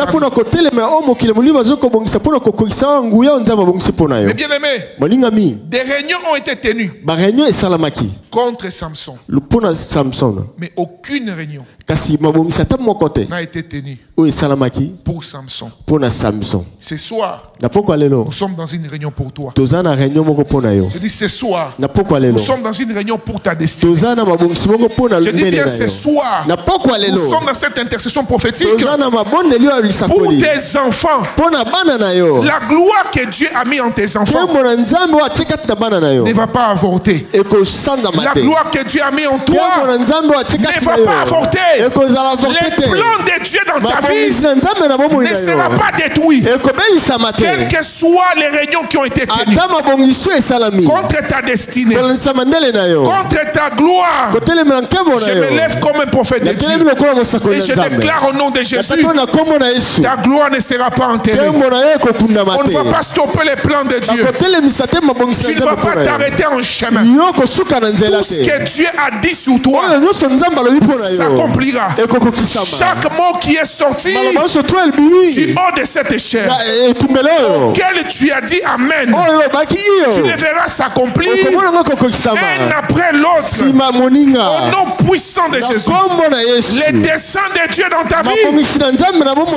bien aimé, des réunions ont été tenues contre Samson. Mais aucune réunion n'a été tenue pour Samson. Ce soir, nous sommes dans une réunion pour toi. Je dis ce soir, nous sommes dans une réunion pour ta destinée. Je dis bien ce soir, nous sommes dans cette intercession prophétique pour tes enfants. La gloire que Dieu a mis en tes enfants ne va pas avorter. La gloire que Dieu a mis en toi ne va pas avorter. Les plans de Dieu dans ta vie ne sera pas détruit. Quelles que soient les réunions qui ont été tenues contre ta destinée, contre ta gloire, je me lève comme un prophète de Dieu et je déclare au nom de Jésus, ta gloire ne sera pas enterrée. On ne va pas stopper les plans de Dieu. Tu ne vas pas t'arrêter en chemin. Pour ce que Dieu a dit sur toi s'accomplira. Chaque mot qui est sorti du haut de cette échelle, auquel tu as dit Amen, tu le verras s'accomplir un après l'autre. Au nom puissant de Jésus, les desseins de Dieu dans ta vie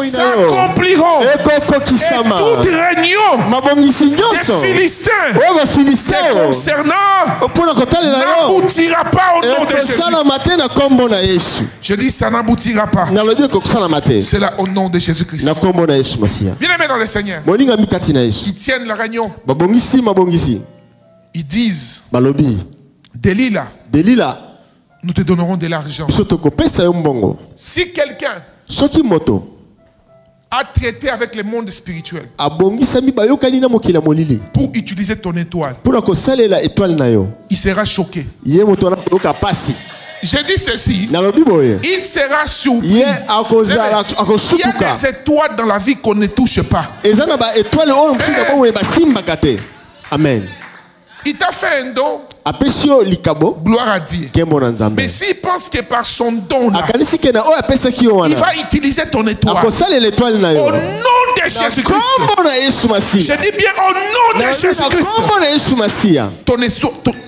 s'accompliront. Et toute réunion des Philistins concernant n'aboutira pas au nom de Jésus. Je dis ça n'aboutira pas. C'est là au nom de Jésus-Christ. Bien aimé dans le Seigneur, ils tiennent la réunion. Ils disent Delilah, nous te donnerons de l'argent. Si quelqu'un a traité avec le monde spirituel pour utiliser ton étoile, il sera choqué. Je dis ceci, il sera surpris. Il y a des étoiles dans la vie qu'on ne touche pas. Amen. Il t'a fait un don. Gloire à Dieu. Mais s'il pense que par son don là, il va utiliser ton étoile au nom de Jésus-Christ. Je dis bien au nom de Jésus-Christ.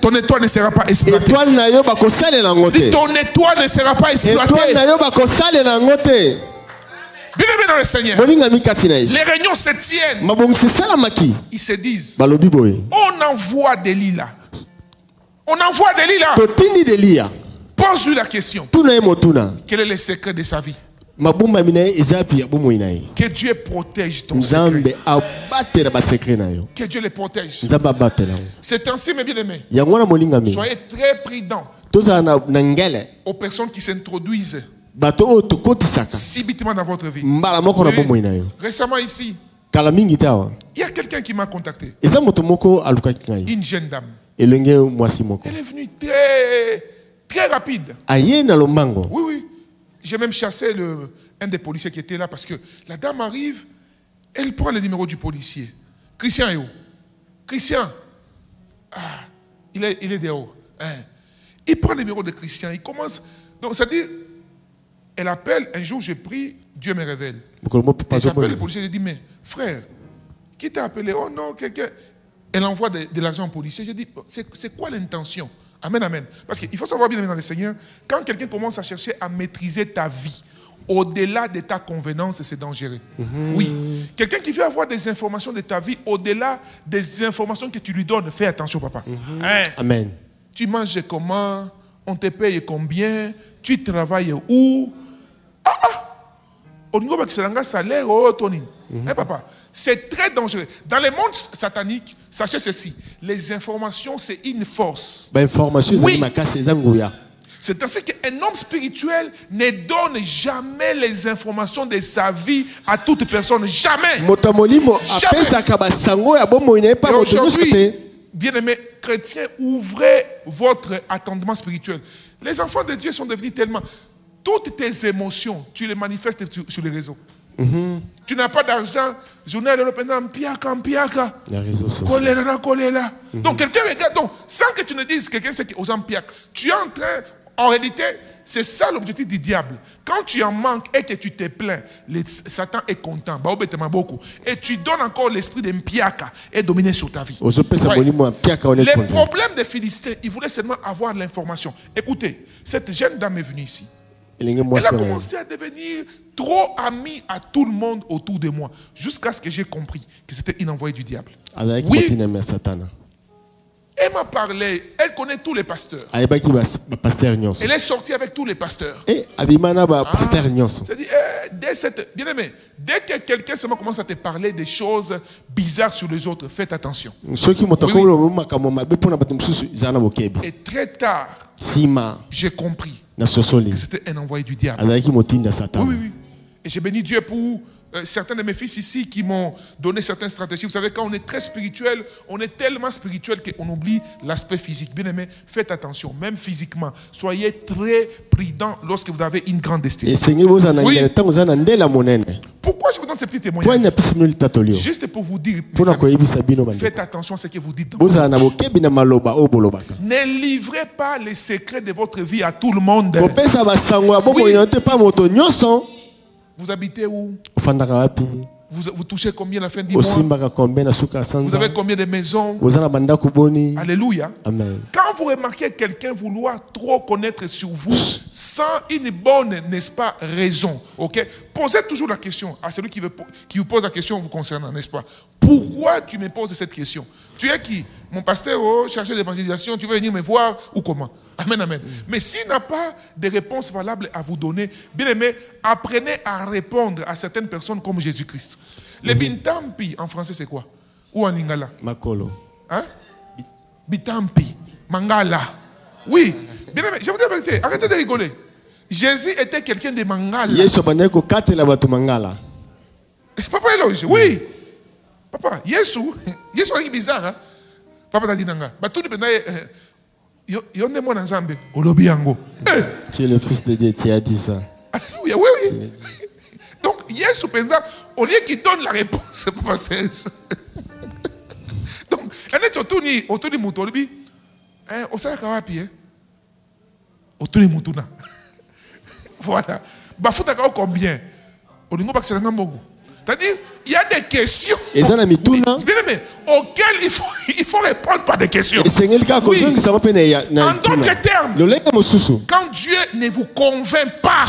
Ton étoile ne sera pas exploitée. Ton étoile ne sera pas exploitée. Bien aimé dans le Seigneur, les réunions se tiennent. Ils se disent, on envoie Delilah. On envoie Delilah. Pose-lui la question. Quel est le secret de sa vie? Que Dieu protège ton secret. Que Dieu le protège. C'est ainsi, mes bien-aimés. Soyez très prudents aux personnes qui s'introduisent subitement dans votre vie. Récemment ici, il y a quelqu'un qui m'a contacté. Une jeune dame. Elle est venue très rapide. Oui. J'ai même chassé un des policiers qui était là parce que la dame arrive, elle prend le numéro du policier. Christian est où? Christian. Il est dehors. Il prend le numéro de Christian. Il commence. Donc, c'est-à-dire, elle appelle. Un jour, j'ai pris, Dieu me révèle. Et j'appelle le policier. Je dis, mais frère, qui t'a appelé? Oh non, quelqu'un. Elle envoie de l'argent au policier. Je dis, c'est quoi l'intention? Amen, amen. Parce qu'il faut savoir bien dans le Seigneur, quand quelqu'un commence à chercher à maîtriser ta vie, au-delà de ta convenance, c'est dangereux. Oui. Quelqu'un qui veut avoir des informations de ta vie, au-delà des informations que tu lui donnes, fais attention, papa. Amen. Tu manges comment? On te paye combien? Tu travailles où? Salaire, papa, c'est très dangereux. Dans le monde satanique, sachez ceci, les informations, c'est une force. Oui. C'est ainsi qu'un homme spirituel ne donne jamais les informations de sa vie à toute personne. Jamais. Et aujourd'hui, bien-aimés chrétiens, ouvrez votre attendement spirituel. Les enfants de Dieu sont devenus tellement... Toutes tes émotions, tu les manifestes sur les réseaux. Tu n'as pas d'argent, journée de l'opération, piaka. Choléra. Donc quelqu'un regarde, donc, sans que tu ne dises quelqu'un c'est aux piaka. Tu es en train, en réalité, c'est ça l'objectif du diable. Quand tu en manques et que tu te plains, Satan est content. Et tu donnes encore l'esprit de piaka et dominer sur ta vie. Les problèmes des Philistins, ils voulaient seulement avoir l'information. Écoutez, cette jeune dame est venue ici. Elle a commencé à devenir trop amie à tout le monde autour de moi, jusqu'à ce que j'ai compris que c'était une envoyée du diable. Oui. Elle m'a parlé, elle connaît tous les pasteurs. Elle est sortie avec tous les pasteurs. C'est-à-dire, dès que quelqu'un seulement commence à te parler des choses bizarres sur les autres, faites attention. Et très tard, j'ai compris que c'était un envoyé du diable. Oui. Et j'ai béni Dieu pour certains de mes fils ici qui m'ont donné certaines stratégies. Vous savez, quand on est très spirituel, on est tellement spirituel qu'on oublie l'aspect physique. Bien aimé, faites attention, même physiquement. Soyez très prudents lorsque vous avez une grande destinée. Oui. Pourquoi je vous donne ces petits témoignages? Juste pour vous dire, faites attention à ce que vous dites. Ne livrez pas les secrets de votre vie à tout le monde. Oui. Vous habitez où? Vous touchez combien à la fin du mois? Vous avez combien de maisons? Alléluia. Amen. Quand vous remarquez quelqu'un vouloir trop connaître sur vous sans une bonne, n'est-ce pas, raison, ok? Posez toujours la question à celui qui vous pose la question vous concernant, n'est-ce pas? Pourquoi tu me poses cette question? Tu es qui? Mon pasteur, chercher l'évangélisation, tu veux venir me voir ou comment? Amen, amen. Mais s'il n'a pas de réponse valable à vous donner, bien aimé, apprenez à répondre à certaines personnes comme Jésus-Christ. Les bintampi, en français, c'est quoi? Ou en lingala? Makolo. Hein? Bitampi. Mangala. Oui. Bien aimé, je vous dis la vérité, arrêtez de rigoler. Jésus était quelqu'un de Mangala. Papa éloge, oui. Papa, Yesu est bizarre, hein? Papa t'a dit nanga. Batuni bena yonde mo na Nzambe, olobi yango. Tu es le fils de Dieu, tu as dit ça. Alléluia, oui, oui. Donc, Yesu pensa, au lieu qu'il donne la réponse, Papa c'est. Donc, on est autour mutolibi. On sait kawapi, hein? Autour mutuna. Voilà. Bafuta kao combien? Olingo bakselanga mbogo. C'est-à-dire, il y a des questions auxquelles il faut répondre par des questions. Oui. En d'autres termes, quand Dieu ne vous convainc pas,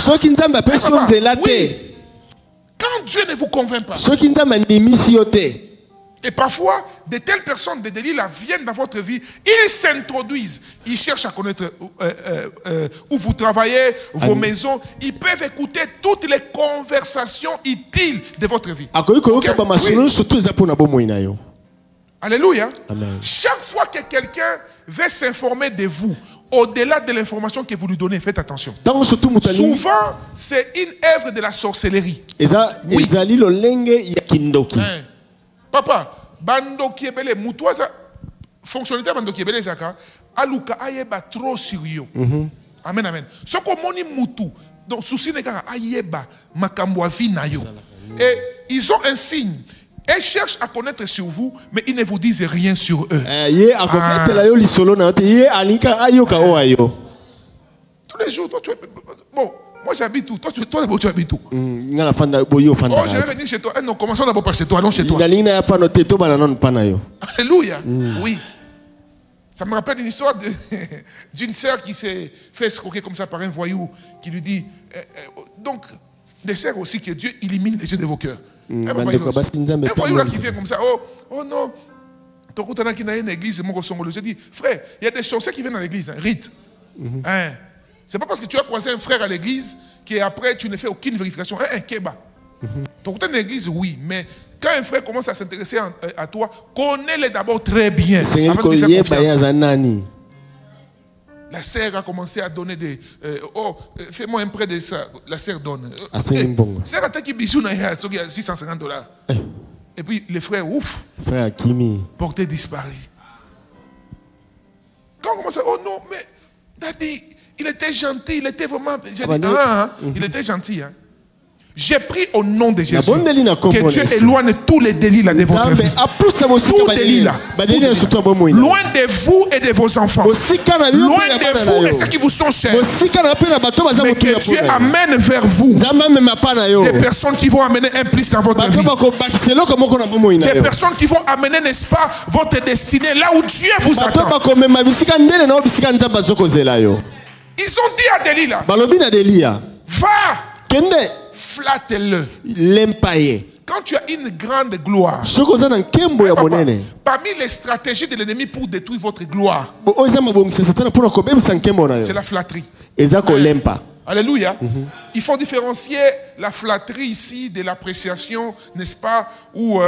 oui. Quand Dieu ne vous convainc pas, et parfois, de telles personnes de Delilah viennent dans votre vie, ils s'introduisent, ils cherchent à connaître où vous travaillez, vos maisons, ils peuvent écouter toutes les conversations utiles de votre vie. Okay? Oui. Alléluia. Amen. Chaque fois que quelqu'un veut s'informer de vous, au-delà de l'information que vous lui donnez, faites attention. Souvent, c'est une œuvre de la sorcellerie. Oui. Papa, bando kiebele mutuaza fonctionnalité bando kiebele zaka aluka ayeba trop sérieux. Amen, amen. Ce qu'on moni mutu donc souci neka ayeba makambo avi na yo. Et ils ont un signe. Ils cherchent à connaître sur vous, mais ils ne vous disent rien sur eux. Tous les jours, toi tu es bon. Moi j'habite où? Toi d'abord tu habites où? Oh, je vais venir chez toi. Non, commençons d'abord par chez toi. Allons chez toi. Alléluia. Oui. Ça me rappelle une histoire d'une sœur qui s'est fait escroquer comme ça par un voyou qui lui dit donc, des sœurs aussi que Dieu illumine les yeux de vos cœurs. Un voyou là qui vient comme ça. Oh non. Qui n'a une église, je dis, frère, il y a des sorciers qui viennent dans l'église, hein, rite. C'est pas parce que tu as croisé un frère à l'église qu'après tu ne fais aucune vérification. Un keba. Donc, tu es dans l'église, oui, mais quand un frère commence à s'intéresser à toi, connais-le d'abord très bien. Avant de lui faire confiance. La sœur a commencé à donner des. Fais-moi un prêt de ça. La sœur donne. Sœur a qui bisou na 650 $. Et puis les frères, ouf. Frère Kimi. Porté disparu. Quand on commence à. Oh non, mais. Daddy. Il était gentil, il était vraiment. J'ai dit, il était gentil. Hein. J'ai pris au nom de Jésus que Dieu éloigne tous les délits là de votre vie. Tous les délits là. Loin de vous et de vos enfants. Loin de vous et ceux qui vous sont chers. Mais que Dieu amène vers vous des personnes qui vont amener un plus dans votre vie. Des personnes qui vont amener, n'est-ce pas, votre destinée là où Dieu vous attend. Ils ont dit à Delilah, va, flatte-le. Quand tu as une grande gloire, parmi les stratégies de l'ennemi pour détruire votre gloire, c'est la flatterie. Alléluia. Il faut différencier la flatterie ici de l'appréciation, n'est-ce pas? Où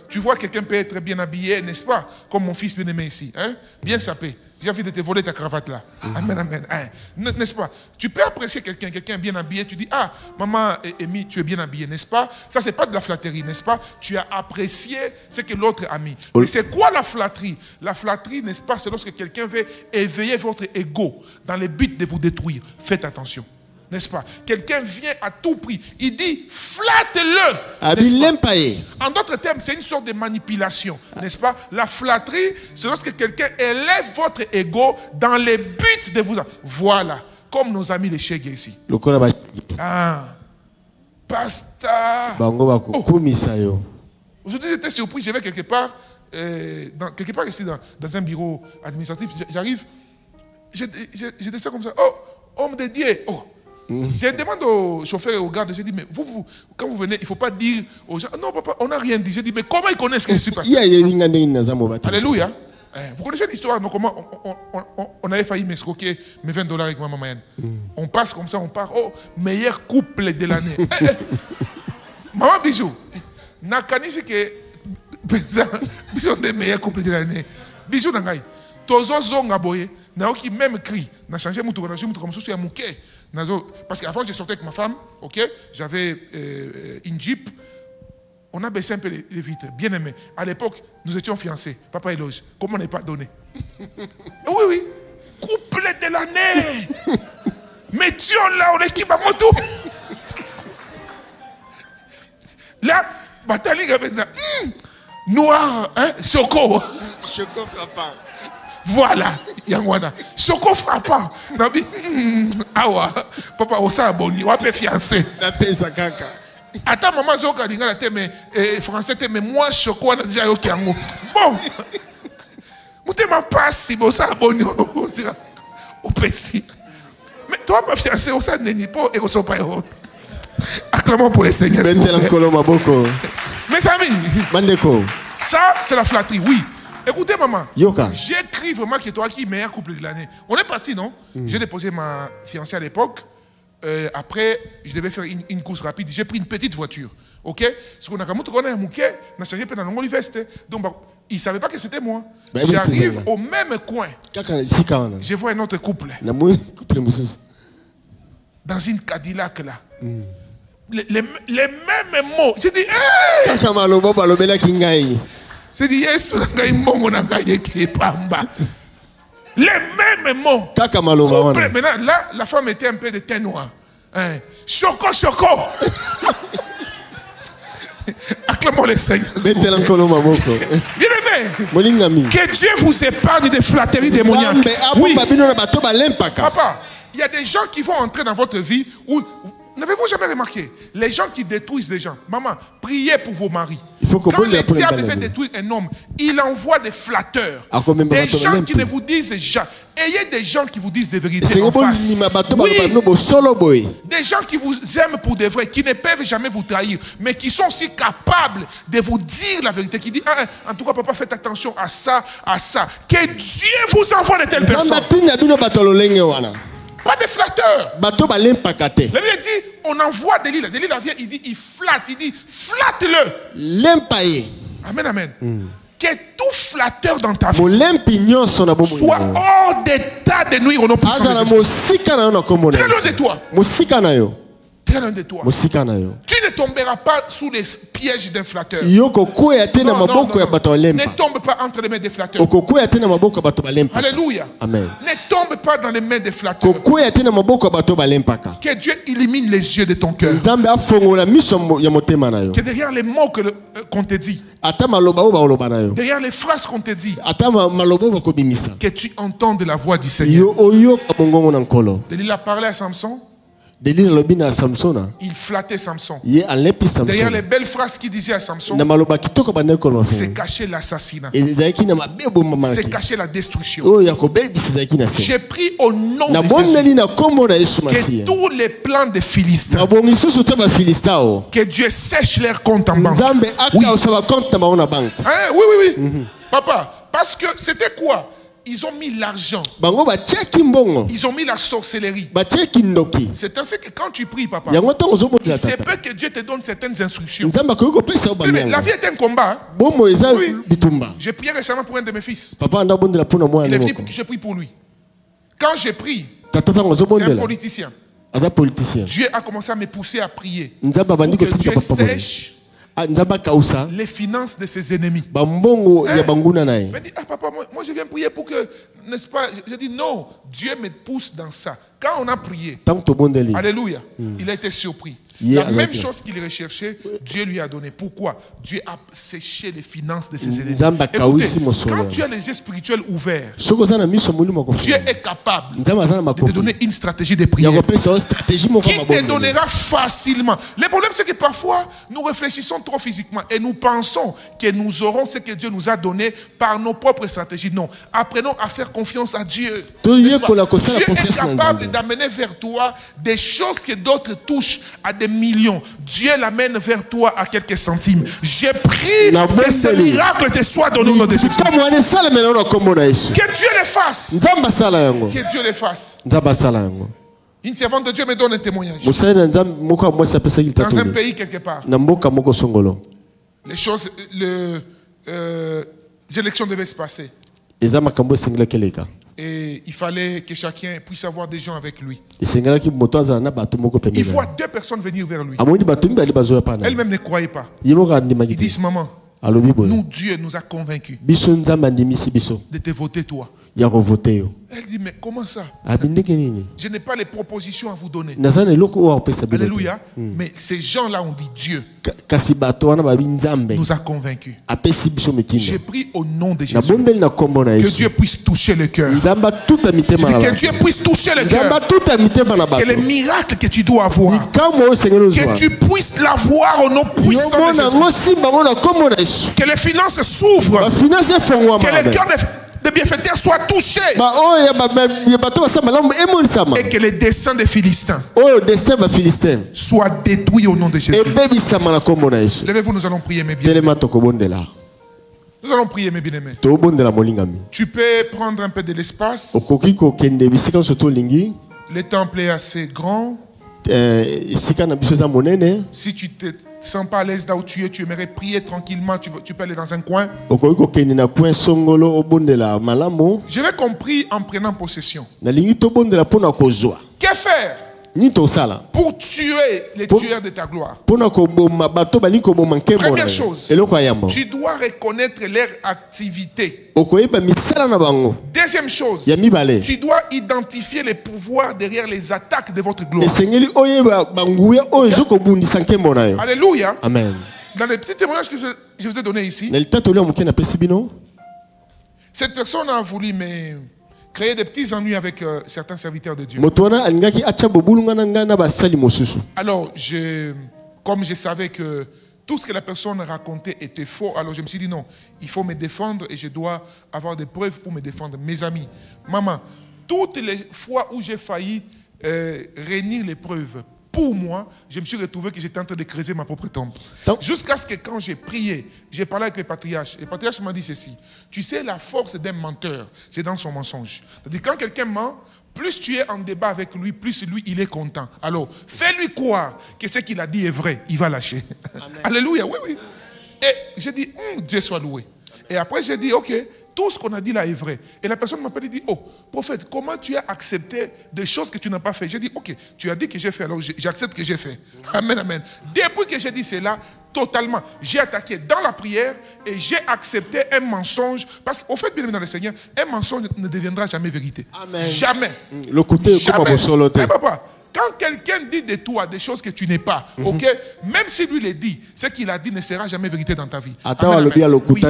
tu vois quelqu'un peut être bien habillé, n'est-ce pas? Comme mon fils bien-aimé ici, hein? Bien sapé. J'ai envie de te voler ta cravate là. Amen, amen. Hein? N'est-ce pas? Tu peux apprécier quelqu'un bien habillé, tu dis, ah, maman Amy, tu es bien habillé, n'est-ce pas? Ça, c'est pas de la flatterie, n'est-ce pas? Tu as apprécié ce que l'autre a mis. Mais c'est quoi la flatterie? La flatterie, n'est-ce pas? C'est lorsque quelqu'un veut éveiller votre ego dans le but de vous détruire. Faites attention. N'est-ce pas? Quelqu'un vient à tout prix. Il dit, flatte-le. En d'autres termes, c'est une sorte de manipulation. N'est-ce pas? La flatterie, c'est lorsque quelqu'un élève votre ego dans le but de vous... Voilà. Comme nos amis les Chegues ici. Ah. Pasta. Oh. Aujourd'hui, j'étais surpris. Je vais quelque part ici dans un bureau administratif. J'arrive. J'étais ça comme ça. Oh, homme de Dieu. Oh. Je demande au chauffeur et au garde, j'ai dit, mais vous, quand vous venez, il ne faut pas dire aux gens, non papa, on n'a rien dit. J'ai dit, mais comment ils connaissent que je suis pasteur? Alléluia. Vous connaissez l'histoire, non, comment on avait failli m'escroquer mes $20 avec ma maman. On passe comme ça, on part, oh, meilleur couple de l'année. Maman Bijou, Nakani, c'est que Bijou est le meilleur couple de l'année. Bijou Nangai. Tozo zonga boye, naoki même cri, n'a changé mon tour, n'a changé mon tour, parce qu'avant je sortais avec ma femme, ok, j'avais une Jeep, on a baissé un peu les vitres, bien aimé. À l'époque, nous étions fiancés, papa éloge, comment on n'est pas donné? Oui, oui, couple de l'année, mettions là, on équipe à moto. Là, Batali, noir, hein, Choco. Choco frappant. Voilà, Yangwana. Choco frappant. Awa, papa, on s'est abonné, on peut fiancé. La pesa kaka. Attends, maman, Zoka, mais français, mais moi, Choco, on a déjà eu Kiango. Bon, vous t'es pas si vous s'est abonné au PC. Mais toi, ma fiancée, on s'est n'est pas et on s'est pas. Acclamons pour les seigneurs. Mes amis, ça, c'est la flatterie, oui. Écoutez, maman, j'écris vraiment que toi qui es le meilleur couple de l'année. On est parti, non? J'ai déposé ma fiancée à l'époque. Après, je devais faire une course rapide. J'ai pris une petite voiture. Ok? Ce qu'on a comme on a mouké, n'a changé pas dans l'université. Donc, il ne savait pas que c'était moi. J'arrive au même coin. Je vois un autre couple. Dans une Cadillac là. Les mêmes mots. J'ai dit, hey! J'ai dit, yes, les mêmes mots. Couple. Maintenant, là, la femme était un peu de teint noir. Hein? Choco, Choco. Acclamons les seigneurs. Bien aimé, que Dieu vous épargne des flatteries démoniaques. Oui. Papa, il y a des gens qui vont entrer dans votre vie où... N'avez-vous jamais remarqué? Les gens qui détruisent les gens. Maman, priez pour vos maris. Quand le diable fait détruire un homme, il envoie des flatteurs. Des gens qui ne vous disent jamais. Ayez des gens qui vous disent des vérités en face. Oui. Des gens qui vous aiment pour de vrai, qui ne peuvent jamais vous trahir, mais qui sont aussi capables de vous dire la vérité. Qui dit, en tout cas, papa, faites attention à ça, à ça. Que Dieu vous envoie de telles personnes. Pas de flatteurs. La Bible dit, on envoie Delilah. Delilah vient, il dit, il dit, flatte-le. Amen, amen. Que tout flatteur dans ta vie soit hors d'état de nuire au nom puissant de Jésus. Très loin de toi. Très loin de toi. Tu ne tomberas pas sous les pièges d'un flatteur. Non. Ne tombe pas entre les mains des flatteurs. Alléluia. Amen. Ne tombe pas dans les mains des flatteurs. Que Dieu illumine les yeux de ton cœur. Que derrière les mots qu'on te dit, derrière les phrases qu'on te dit, que tu entendes la voix du Seigneur. Delilah parlait à Samson. Il flattait Samson. Derrière les belles phrases qu'il disait à Samson, c'est caché l'assassinat. C'est caché la destruction. J'ai pris au nom de Jésus que tous les plans des Philistins, que Dieu sèche leurs comptes en banque. Oui, oui. Papa, parce que c'était quoi? ils ont mis l'argent. Ils ont mis la sorcellerie. C'est ainsi que quand tu pries, papa, il se peut que Dieu te donne certaines instructions. Mais la vie est un combat. Oui. J'ai prié récemment pour un de mes fils. Il est venu pour que je prie pour lui. Quand j'ai prié, c'est un politicien. Dieu a commencé à me pousser à prier pour que Dieu sèche les finances de ses ennemis. Il m'a dit, ah papa, moi je viens prier pour que, n'est-ce pas? J'ai dit non, Dieu me pousse dans ça. Quand on a prié, alléluia, il a été surpris. La même chose qu'il recherchait, Dieu lui a donné. Pourquoi? Dieu a séché les finances de ses ennemis. Écoutez, quand tu as les yeux spirituels ouverts, Dieu est capable de te donner une stratégie de prière qui te donnera facilement. Le problème, c'est que parfois, nous réfléchissons trop physiquement et nous pensons que nous aurons ce que Dieu nous a donné par nos propres stratégies. Non, apprenons à faire confiance à Dieu. Dieu est capable d'amener vers toi des choses que d'autres touchent à des millions. Dieu l'amène vers toi à quelques centimes. J'ai prié que ce miracle te soit donné au nom de Jésus. Que Dieu le fasse. Que Dieu le fasse. Une servante de Dieu me donne un témoignage. Dans un pays quelque part, les choses, les élections devaient se passer. Et il fallait que chacun puisse avoir des gens avec lui. Il voit deux personnes venir vers lui. Elle-même ne croyait pas. Ils disent, maman, nous, Dieu nous a convaincus de te voter toi. Elle dit, mais comment ça? Je n'ai pas les propositions à vous donner. Alléluia. Mais ces gens-là ont dit Dieu nous a convaincus. J'ai pris au nom de Jésus que Dieu puisse toucher le cœur. Que Dieu puisse toucher le cœur. Que les miracles que tu dois avoir, que tu puisses l'avoir au nom puissant de Jésus. Que les finances s'ouvrent. Que le cœur des bienfaiteurs soit touché. Et que les desseins des Philistins soient détruits au nom de Jésus. Levez-vous, nous allons prier mes bien-aimés. Nous allons prier mes bien-aimés. Tu peux prendre un peu de l'espace. Le temple est assez grand. Si tu te sens pas à l'aise là où tu es, tu aimerais prier tranquillement, tu peux aller dans un coin. J'avais compris en prenant possession. Que faire pour tuer les tueurs de ta gloire? Première chose, tu dois reconnaître leur activité. Deuxième chose, tu dois identifier les pouvoirs derrière les attaques de votre gloire. Alléluia. Amen. Dans les petits témoignages que je vous ai donnés ici, cette personne a voulu créer des petits ennuis avec certains serviteurs de Dieu. Alors, comme je savais que tout ce que la personne racontait était faux, alors je me suis dit non, il faut me défendre et je dois avoir des preuves pour me défendre. Mes amis, maman, toutes les fois où j'ai failli réunir les preuves pour moi, je me suis retrouvé que j'étais en train de creuser ma propre tombe. Jusqu'à ce que quand j'ai prié, j'ai parlé avec le patriarche. Le patriarche m'a dit ceci: tu sais, la force d'un menteur, c'est dans son mensonge. C'est-à-dire, quand quelqu'un ment, plus tu es en débat avec lui, plus lui, il est content. Alors, fais-lui croire que ce qu'il a dit est vrai, il va lâcher. Alléluia, oui, oui. Et j'ai dit, Dieu soit loué. Et après, j'ai dit, ok, tout ce qu'on a dit là est vrai. Et la personne m'a dit, oh, prophète, comment tu as accepté des choses que tu n'as pas fait? J'ai dit, ok, tu as dit que j'ai fait, alors j'accepte que j'ai fait. Amen, amen. Depuis que j'ai dit cela, totalement, j'ai attaqué dans la prière et j'ai accepté un mensonge. Parce qu'au fait, bien dans le Seigneur, un mensonge ne deviendra jamais vérité. Amen. Jamais. Le côté, jamais. Mais papa, quand quelqu'un dit de toi des choses que tu n'es pas, ok, même si lui le dit, ce qu'il a dit ne sera jamais vérité dans ta vie. Amen, amen. Oui.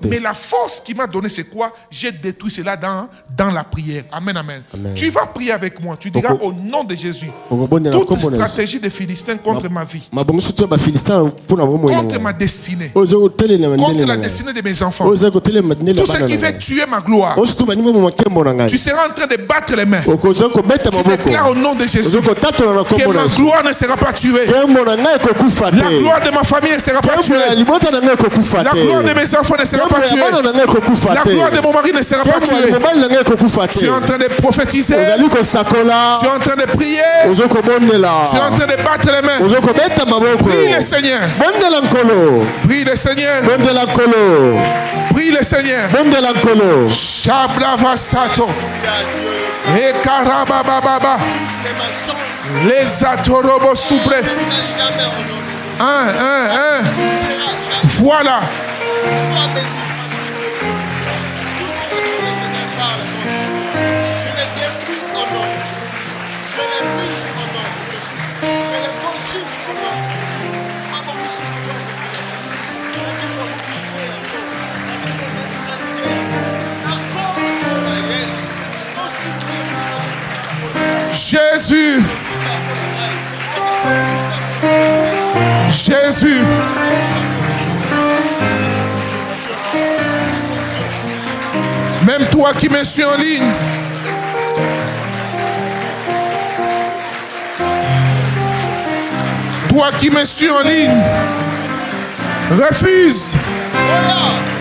Mais la force qui m'a donné, c'est quoi? J'ai détruit cela dans la prière. Amen, amen, amen. Tu vas prier avec moi. Tu diras au nom de Jésus, toute stratégie des Philistins contre ma vie, contre ma destinée, contre la destinée de mes enfants, tout ce qui veut tuer ma gloire, tu seras en train de battre les mains. Tu déclares au nom de Jésus. Que ma gloire ne sera pas tuée. La gloire de ma famille ne sera pas tuée. La gloire de mes enfants ne sera pas tuée. La gloire de mon mari ne sera pas tuée. Tu es en train de prophétiser. Tu es en train de prier. Tu es en train de battre les mains. Prie le Seigneur. Prie le Seigneur. Prie le Seigneur. Shablava Sato. Et Karabababa. Les Atorobo Souple. Voilà. Jésus. Jésus. Même toi qui me suis en ligne. Toi qui me suis en ligne. Refuse.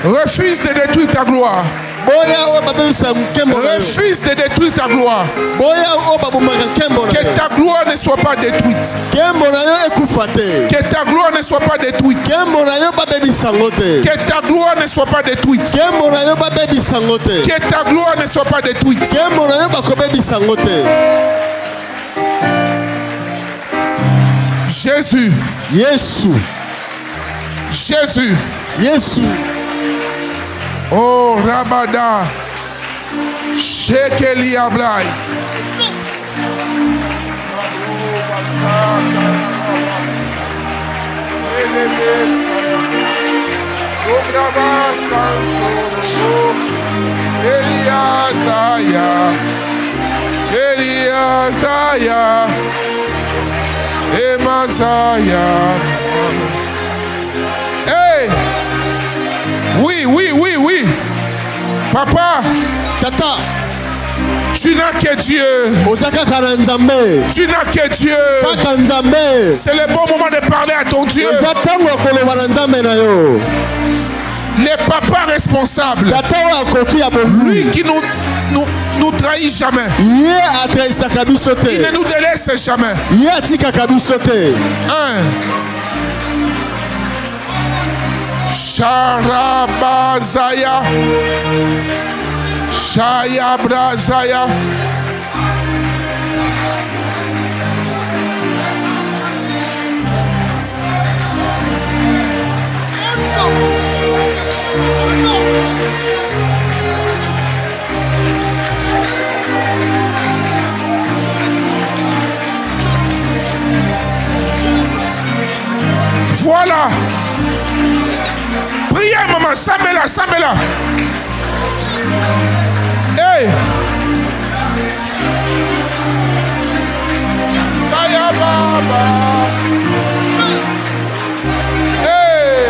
Refuse de détruire ta gloire. Refuse de détruire ta gloire. Que ta gloire ne soit pas détruite. Que ta gloire ne soit pas détruite. Que ta gloire ne soit pas détruite. Que ta gloire ne soit pas détruite. Jésus. Jésus. Jésus. Oh, Rabada. Shekeli Ablai. Eliasaya. Emasaya. Hey! Oui. Papa. Tata. Tu n'as que Dieu. Tu n'as que Dieu. C'est le bon moment de parler à ton Dieu. Les papas responsables. Lui qui nous trahit jamais. Il ne nous délaisse jamais. Sharabazaya. Shaya Brazaya. Voilà. Priez, maman. Samela. Hey. Baya Baba. Hey.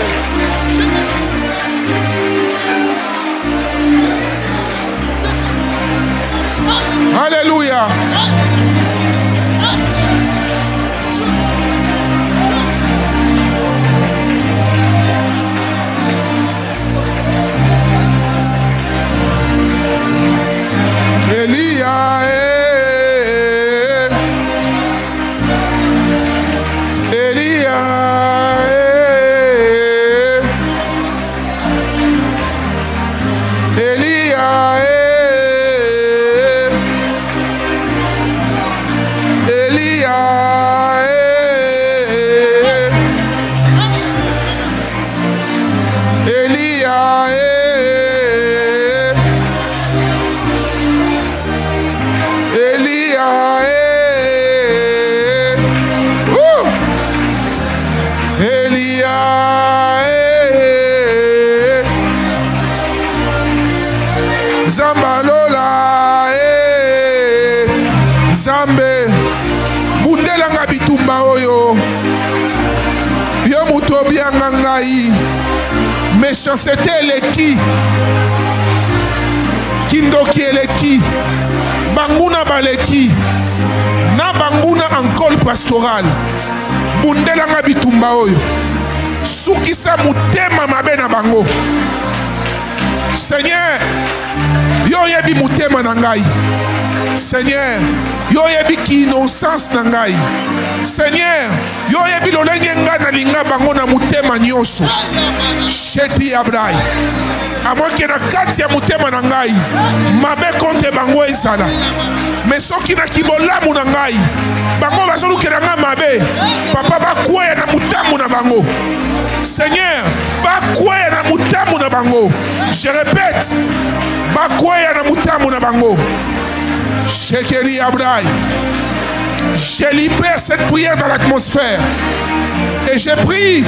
Alléluia. Elia, Elia, Elia, Elia, Zambalola, Zambe, bundelanga bitumba oyo, yo mutobianga ngai, méchanceté eleki, kindoki eleki, banguna baleki, na banguna en col pastoral. Bundelanga bitumba oyo. Sukisa mutema mabe na bango. Seigneur, yo yebi mutema na ngai. Seigneur, yo yebi ki innocence na ngai. Seigneur, yo yebi lolenge nga na linga bango na mutema nyonso. Sheti Abrai. A moins que na kati ya mutema na ngai mabe konte bango ezala. Mais soki na kibolamu na ngai bango bazolukela nga mabe, papa bakweya na mutamu na bango. Seigneur, bakweya na mutamu na bango. Je répète, bakweya na mutamu na bango. Shekeli Abrai. Je libère cette prière dans l'atmosphère. Et je prie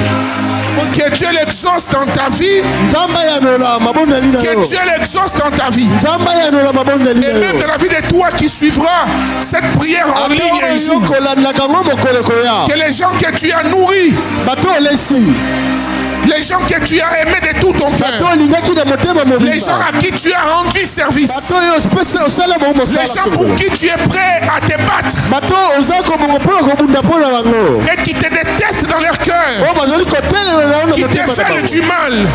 que Dieu l'exauce dans ta vie. Que Dieu l'exauce dans ta vie. Et même dans la vie de toi qui suivra cette prière en ligne un jour. Que les gens que tu as nourris, les gens que tu as aimés de tout ton cœur, les gens à qui tu as rendu service, les gens pour qui tu es prêt à te battre et qui te détestent dans leur cœur, qui te veulent du mal,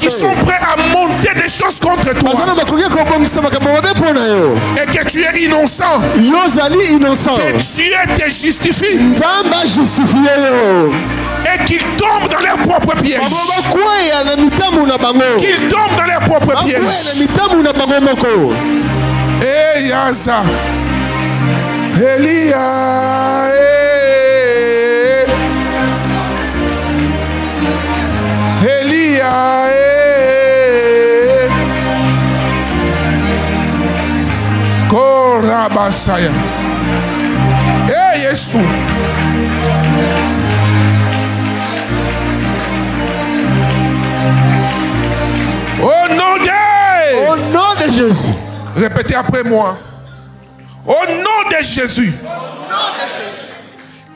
qui sont prêts à monter des choses contre toi, et que tu es innocent, que Dieu te justifie et qu'ils tombent dans leur propre piège. Qu'ils tombent dans leur propre piège. Eh Yaza, Elia, Elia, Korabasaya. Eh Yesu. Au nom de Jésus. Répétez après moi. Au nom de Jésus.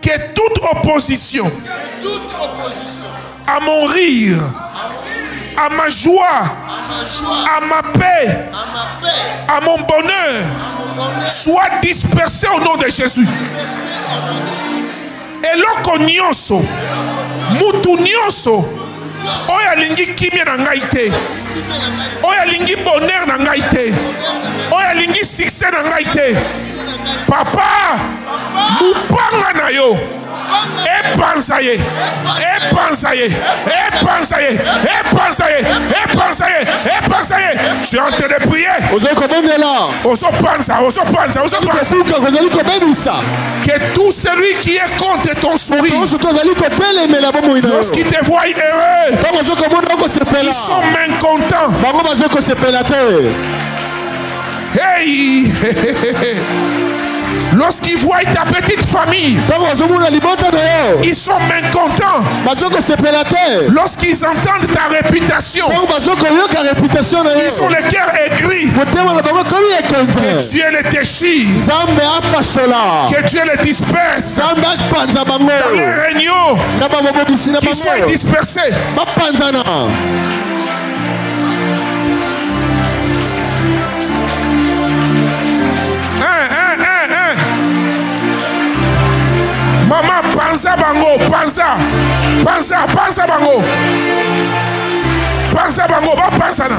Que toute opposition à mon rire, à ma joie, à ma paix, à mon bonheur, soit dispersée au nom de Jésus. Eloko nyonso, mutu nyonso, oya lingi kimia na ngai te, oya lingi bonheur na ngai te, oya lingi succès na ngai te. Papa, mupanga na yo, epanzaye, epanzaye, epanzaye, epanzaye, epanzaye, epanzaye. Tu es en train de prier. Oso panza, oso panza, oso panza. Que tout celui qui est contre ton sourire, lorsqu'il te voit heureux, ils sont mécontents. Hey! Lorsqu'ils voient ta petite famille, ils sont mécontents. Lorsqu'ils entendent ta réputation, ils ont le cœur aigri. Que Dieu les déchire, que Dieu les disperse dans les réunions, qu'ils soient dispersés. Maman, panza bango, panza, panza, panza bango, panza bango, va panza na.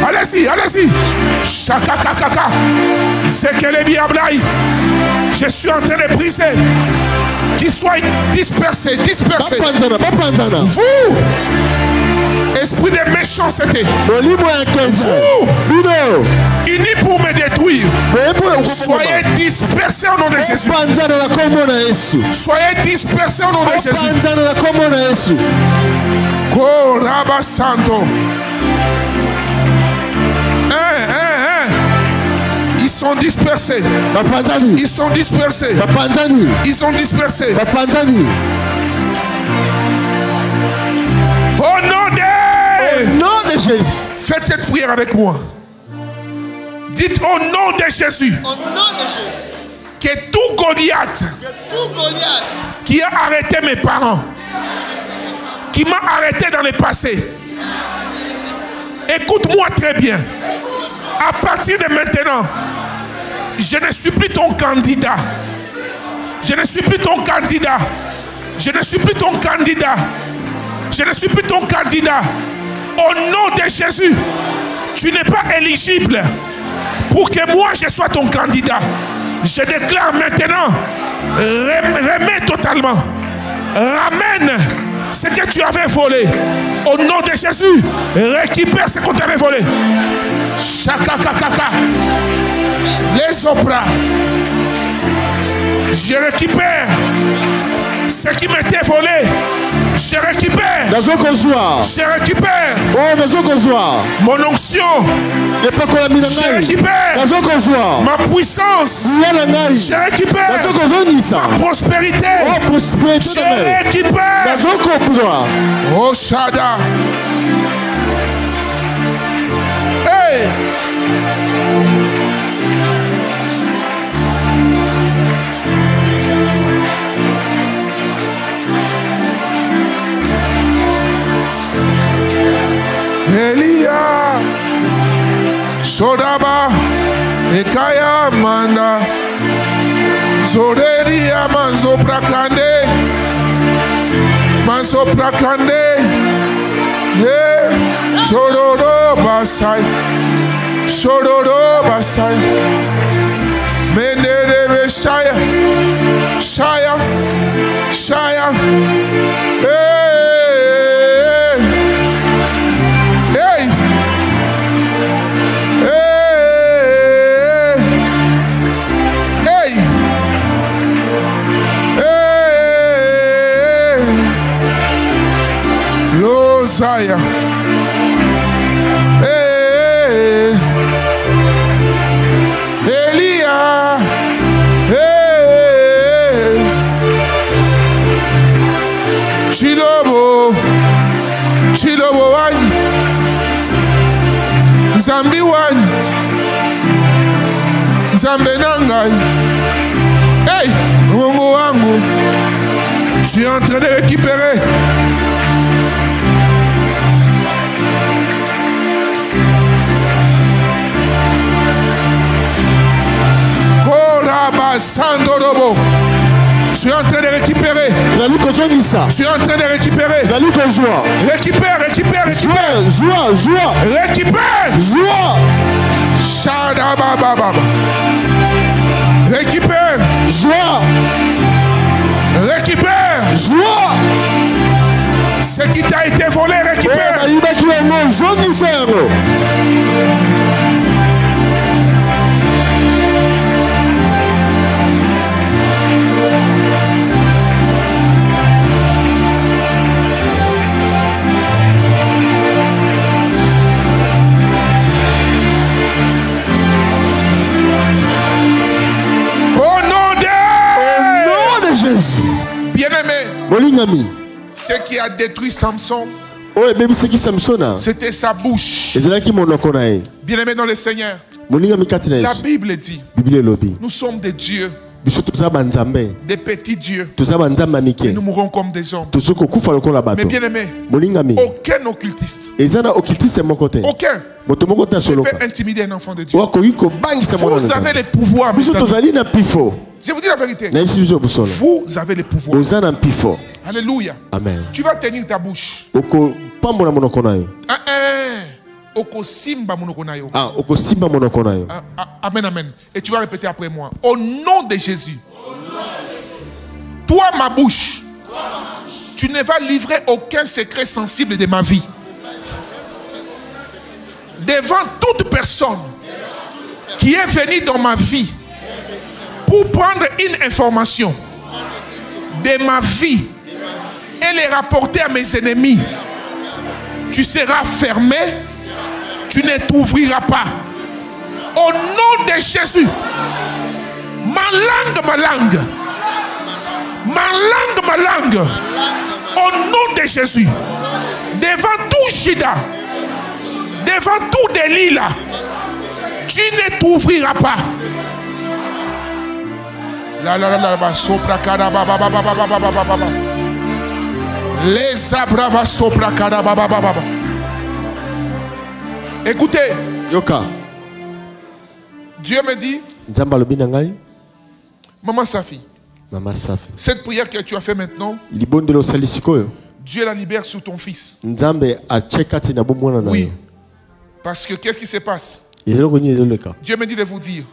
Allez-y, allez-y. Chaka kaka, zekele biablai. Je suis en train de briser. Qu'ils soient dispersés, dispersés. Vous, esprit de méchanceté, vous, unis pour me détruire, soyez dispersés au nom de Jésus. Soyez dispersés au nom de Jésus. Koraba Santo. Ils sont dispersés. Ils sont dispersés. Ils sont dispersés. Au nom de Jésus. Faites cette prière avec moi. Dites au nom de Jésus. Que tout Goliath qui a arrêté mes parents, qui m'a arrêté dans le passé, écoute-moi très bien. À partir de maintenant, je ne suis plus ton candidat. Je ne suis plus ton candidat. Je ne suis plus ton candidat. Je ne suis plus ton candidat. Au nom de Jésus, tu n'es pas éligible pour que moi je sois ton candidat. Je déclare maintenant, remets totalement. Ramène ce que tu avais volé. Au nom de Jésus, récupère ce qu'on t'avait volé. Chakakakaka. Les opras. Je récupère ce qui m'était volé. Je récupère. Je récupère. Mon onction. Je récupère. Ma puissance. Je récupère. Ma prospérité. Je récupère. Oh Shada. Hey. Elia Sodaba Ekaya Manda Zoreria Manzo Prakande Sororo Basai Menere Shaya Losaya. Hey, Elia. Hey, Chilobo wani. Zambi wani. Zambe nangai. Hey, Mungu wangu. Je suis en train de récupérer. Sandorobo. Je suis en train de récupérer. Je suis en train de récupérer. Récupère. Joie. Récupère. Joie. Shadababa. Récupère. Joie. Récupère. Joie. Ce qui t'a été volé, récupère. Bien-aimé, ce qui a détruit Samson, c'était sa bouche. Bien-aimé dans le Seigneur, la Bible dit, nous sommes des dieux, des petits dieux, et nous mourrons comme des hommes. Mais bien-aimé, aucun occultiste, aucun ne peut intimider un enfant de Dieu. Vous avez les pouvoirs. Je vous dis la vérité. Vous avez le pouvoir. Alléluia. Amen. Tu vas tenir ta bouche. Amen, amen. Et tu vas répéter après moi. Au nom de Jésus. Toi, ma bouche, tu ne vas livrer aucun secret sensible de ma vie. Devant toute personne qui est venue dans ma vie pour prendre une information de ma vie et les rapporter à mes ennemis, tu seras fermé, tu ne t'ouvriras pas. Au nom de Jésus, ma langue, au nom de Jésus, devant tout Shida, devant tout Delilah, tu ne t'ouvriras pas. Les abrava sopra kadababa. Écoutez, Yoka. Dieu me dit, Maman Safi, Cette prière que tu as fait maintenant, Dieu la libère sur ton fils. Oui. Parce que qu'est-ce qui se passe? Dieu me dit de vous dire,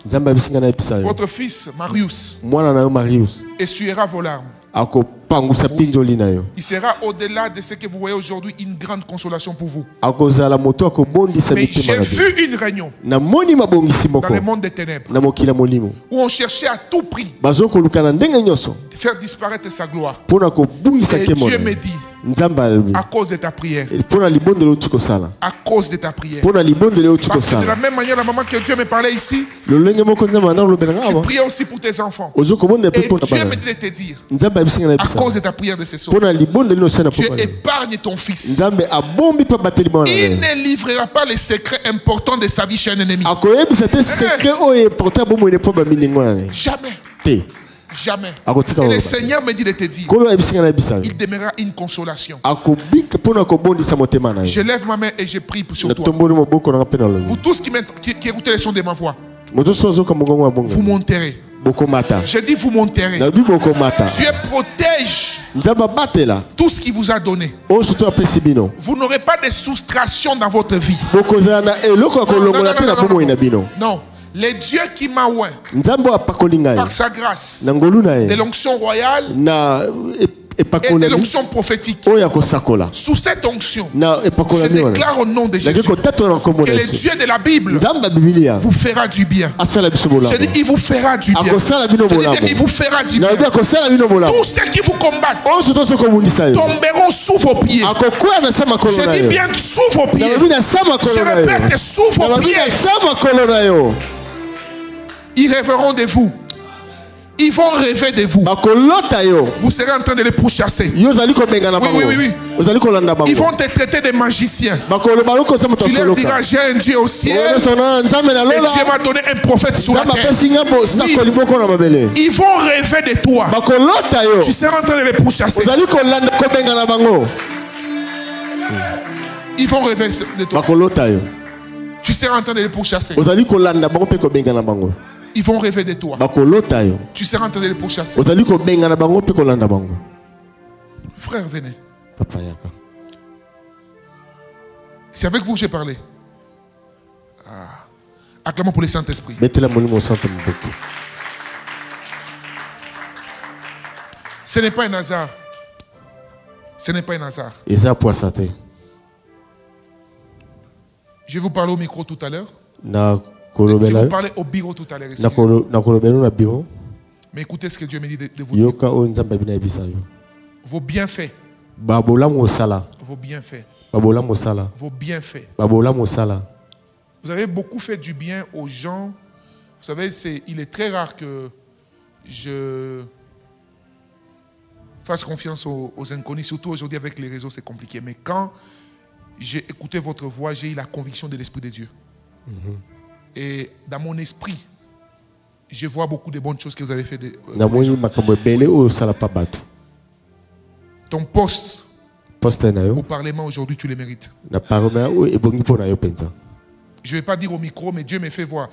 votre fils Marius essuiera vos larmes. Il sera au-delà de ce que vous voyez aujourd'hui une grande consolation pour vous. Mais j'ai vu une réunion dans le monde des ténèbres où on cherchait à tout prix de faire disparaître sa gloire. Et Dieu me dit, à cause de ta prière, à cause de ta prière, parce que de la même manière, la maman que Dieu me parlait ici, tu priais aussi pour tes enfants. Et Dieu me dit de te dire, à cause de ta prière de ce soir, tu épargnes ton fils. Il ne livrera pas les secrets importants de sa vie chez un ennemi. Jamais. Jamais. Et le Seigneur me dit de te dire, il demeurera une consolation. Je lève ma main et je prie sur toi. Vous tous qui écoutez le son de ma voix, vous monterez. Je dis vous monterez. Dieu protège tout ce qu'il vous a donné. Vous n'aurez pas de soustraction dans votre vie. Non. Le Dieu qui m'a oint par sa grâce de l'onction royale et de l'onction prophétique. Sous cette onction, je déclare au nom de Jésus que le Dieu de la Bible vous fera du bien. Je dis, il vous fera du bien. Je dis, il vous fera du bien. Tous ceux qui vous combattent tomberont sous vos pieds. Je dis bien sous vos pieds. Je répète, sous vos pieds. Ils rêveront de vous. Ils vont rêver de vous. Vous serez en train de les pourchasser. Oui. Ils vont te traiter de magicien. Tu leur diras, j'ai un Dieu au ciel. Et Dieu m'a donné un prophète sur la terre. Oui. Ils vont rêver de toi. Tu seras en train de les pourchasser. Ils vont rêver de toi. Tu seras en train de les pourchasser. Ils vont rêver de toi. Tu seras en train de les pourchasser. Frère, venez. C'est avec vous que j'ai parlé. Acclamons pour le Saint-Esprit. Ce n'est pas un hasard. Ce n'est pas un hasard. Je vais vous parler au micro tout à l'heure. Je vais vous parler au bureau tout à l'heure. Mais écoutez ce que Dieu me dit de vous dire. Vos bienfaits. Vos bienfaits. Vos bienfaits. Vous avez beaucoup fait du bien aux gens. Vous savez, il est très rare que je fasse confiance aux inconnus. Surtout aujourd'hui avec les réseaux, c'est compliqué. Mais quand j'ai écouté votre voix, j'ai eu la conviction de l'Esprit de Dieu. Et dans mon esprit, je vois beaucoup de bonnes choses que vous avez fait. Ton poste au Parlement aujourd'hui, tu le mérites. Je ne vais pas dire au micro, mais Dieu me fait voir.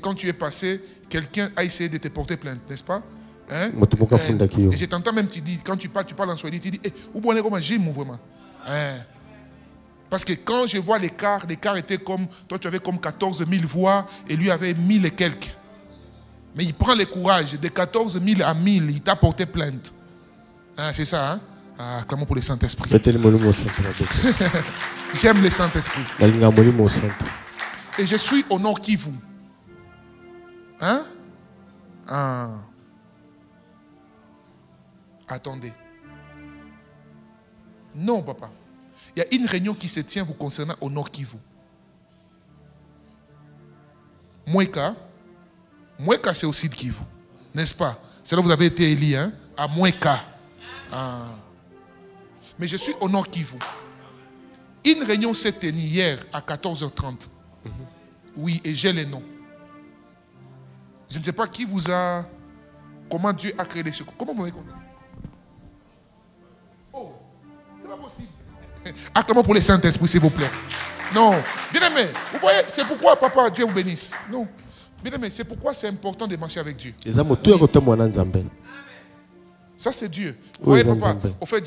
Quand tu es passé, quelqu'un a essayé de te porter plainte, n'est-ce pas? Hein? Et je t'entends même, tu dis, quand tu parles en Swahili, tu dis, où bon est comment j'ai vraiment? Parce que quand je vois l'écart était comme, toi tu avais comme 14 000 voix et lui avait 1000 et quelques. Mais il prend le courage, de 14 000 à 1000, il t'a porté plainte. C'est ça, hein? Acclamons pour le Saint-Esprit. J'aime le Saint-Esprit. Et je suis au Nord Kivu. Hein? Attendez. Non, papa. Il y a une réunion qui se tient vous concernant au Nord Kivu. Mweka, c'est aussi de Kivu. N'est-ce pas? C'est là où vous avez été élu, hein? À Mweka. Mais je suis au Nord Kivu. Une réunion s'est tenue hier à 14h30. Oui, et j'ai les noms. Je ne sais pas qui vous a... Comment Dieu a créé les secours. Comment vous m'avez compris? Oh, c'est pas possible. Acclamons pour le Saint-Esprit, s'il vous plaît. Non. Bien aimé, vous voyez, c'est pourquoi, papa, Dieu vous bénisse. Non. Bien aimé, c'est pourquoi c'est important de marcher avec Dieu. Ça, c'est Dieu. Vous voyez, papa, au fait,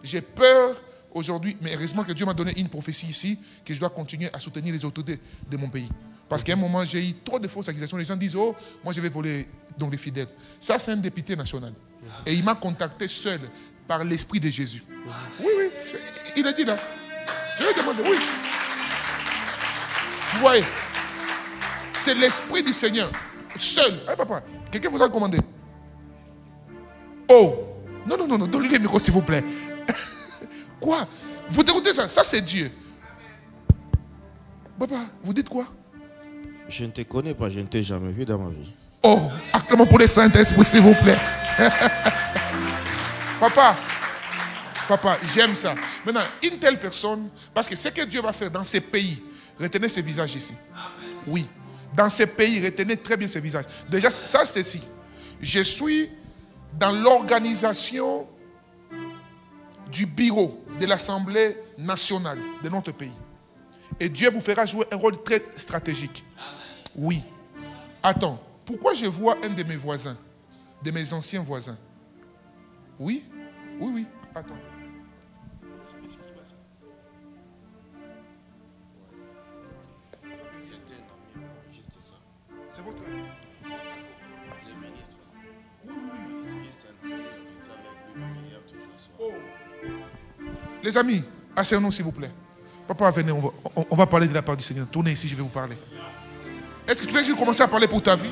j'ai peur aujourd'hui, mais heureusement que Dieu m'a donné une prophétie ici, que je dois continuer à soutenir les autorités de mon pays. Parce qu'à un moment, j'ai eu trop de fausses accusations. Les gens disent, oh, moi je vais voler donc les fidèles. Ça, c'est un député national. Et il m'a contacté seul par l'Esprit de Jésus. Oui, oui, il a dit là. Je lui ai demandé, oui. Vous voyez, c'est l'Esprit du Seigneur, seul. Hey, papa, quelqu'un vous a commandé? Oh, non, donnez-lui le micro s'il vous plaît. Quoi? Vous écoutez ça? Ça, c'est Dieu. Papa, vous dites quoi? Je ne te connais pas, je ne t'ai jamais vu dans ma vie. Oh, acclamons pour le Saint-Esprit, s'il vous plaît. Papa, j'aime ça. Maintenant, une telle personne, parce que ce que Dieu va faire dans ces pays, retenez ces visages ici. Oui, dans ces pays, retenez très bien ces visages. Déjà, ça, c'est ici. Je suis dans l'organisation du bureau de l'Assemblée nationale de notre pays. Et Dieu vous fera jouer un rôle très stratégique. Oui. Attends, pourquoi je vois un de mes voisins, de mes anciens voisins? Oui. Attends. C'est votre ami. Oh. Les amis, asseyez-nous s'il vous plaît. Papa, venez, on va parler de la part du Seigneur. Tournez ici, je vais vous parler. Est-ce que tu peux commencer à parler pour ta vie?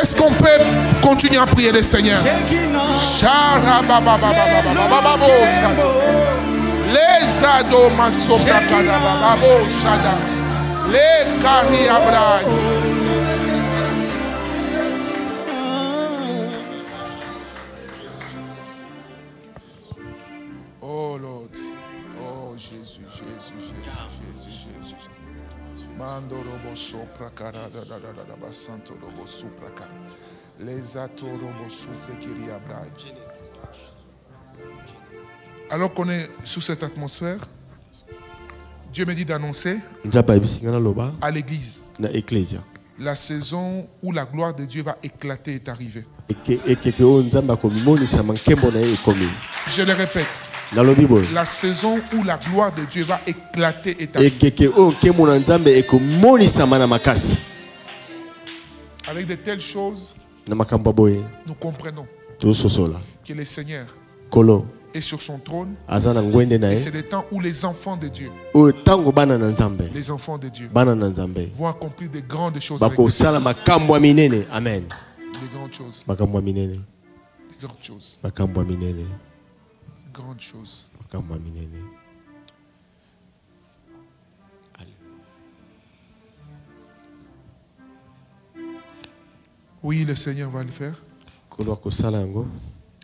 Est-ce qu'on peut continuer à prier le Seigneur? Les adomas sopra kadababo shada. Les kariabra. Oh Lord. Oh Jésus. Mandorobo sopra karada da basanto robo supra kara. Les atorobo souffle kiriabra. Alors qu'on est sous cette atmosphère, Dieu me dit d'annoncer à l'église la saison où la gloire de Dieu va éclater est arrivée. Je le répète. La saison où la gloire de Dieu va éclater est arrivée. Avec de telles choses, nous comprenons que le Seigneur est sur son trône. Et c'est le temps où les enfants de Dieu, les enfants de Dieu vont accomplir de grandes choses avec le Seigneur. Amen. De grandes choses. Grandes choses. Grandes choses. Oui, le Seigneur va le faire.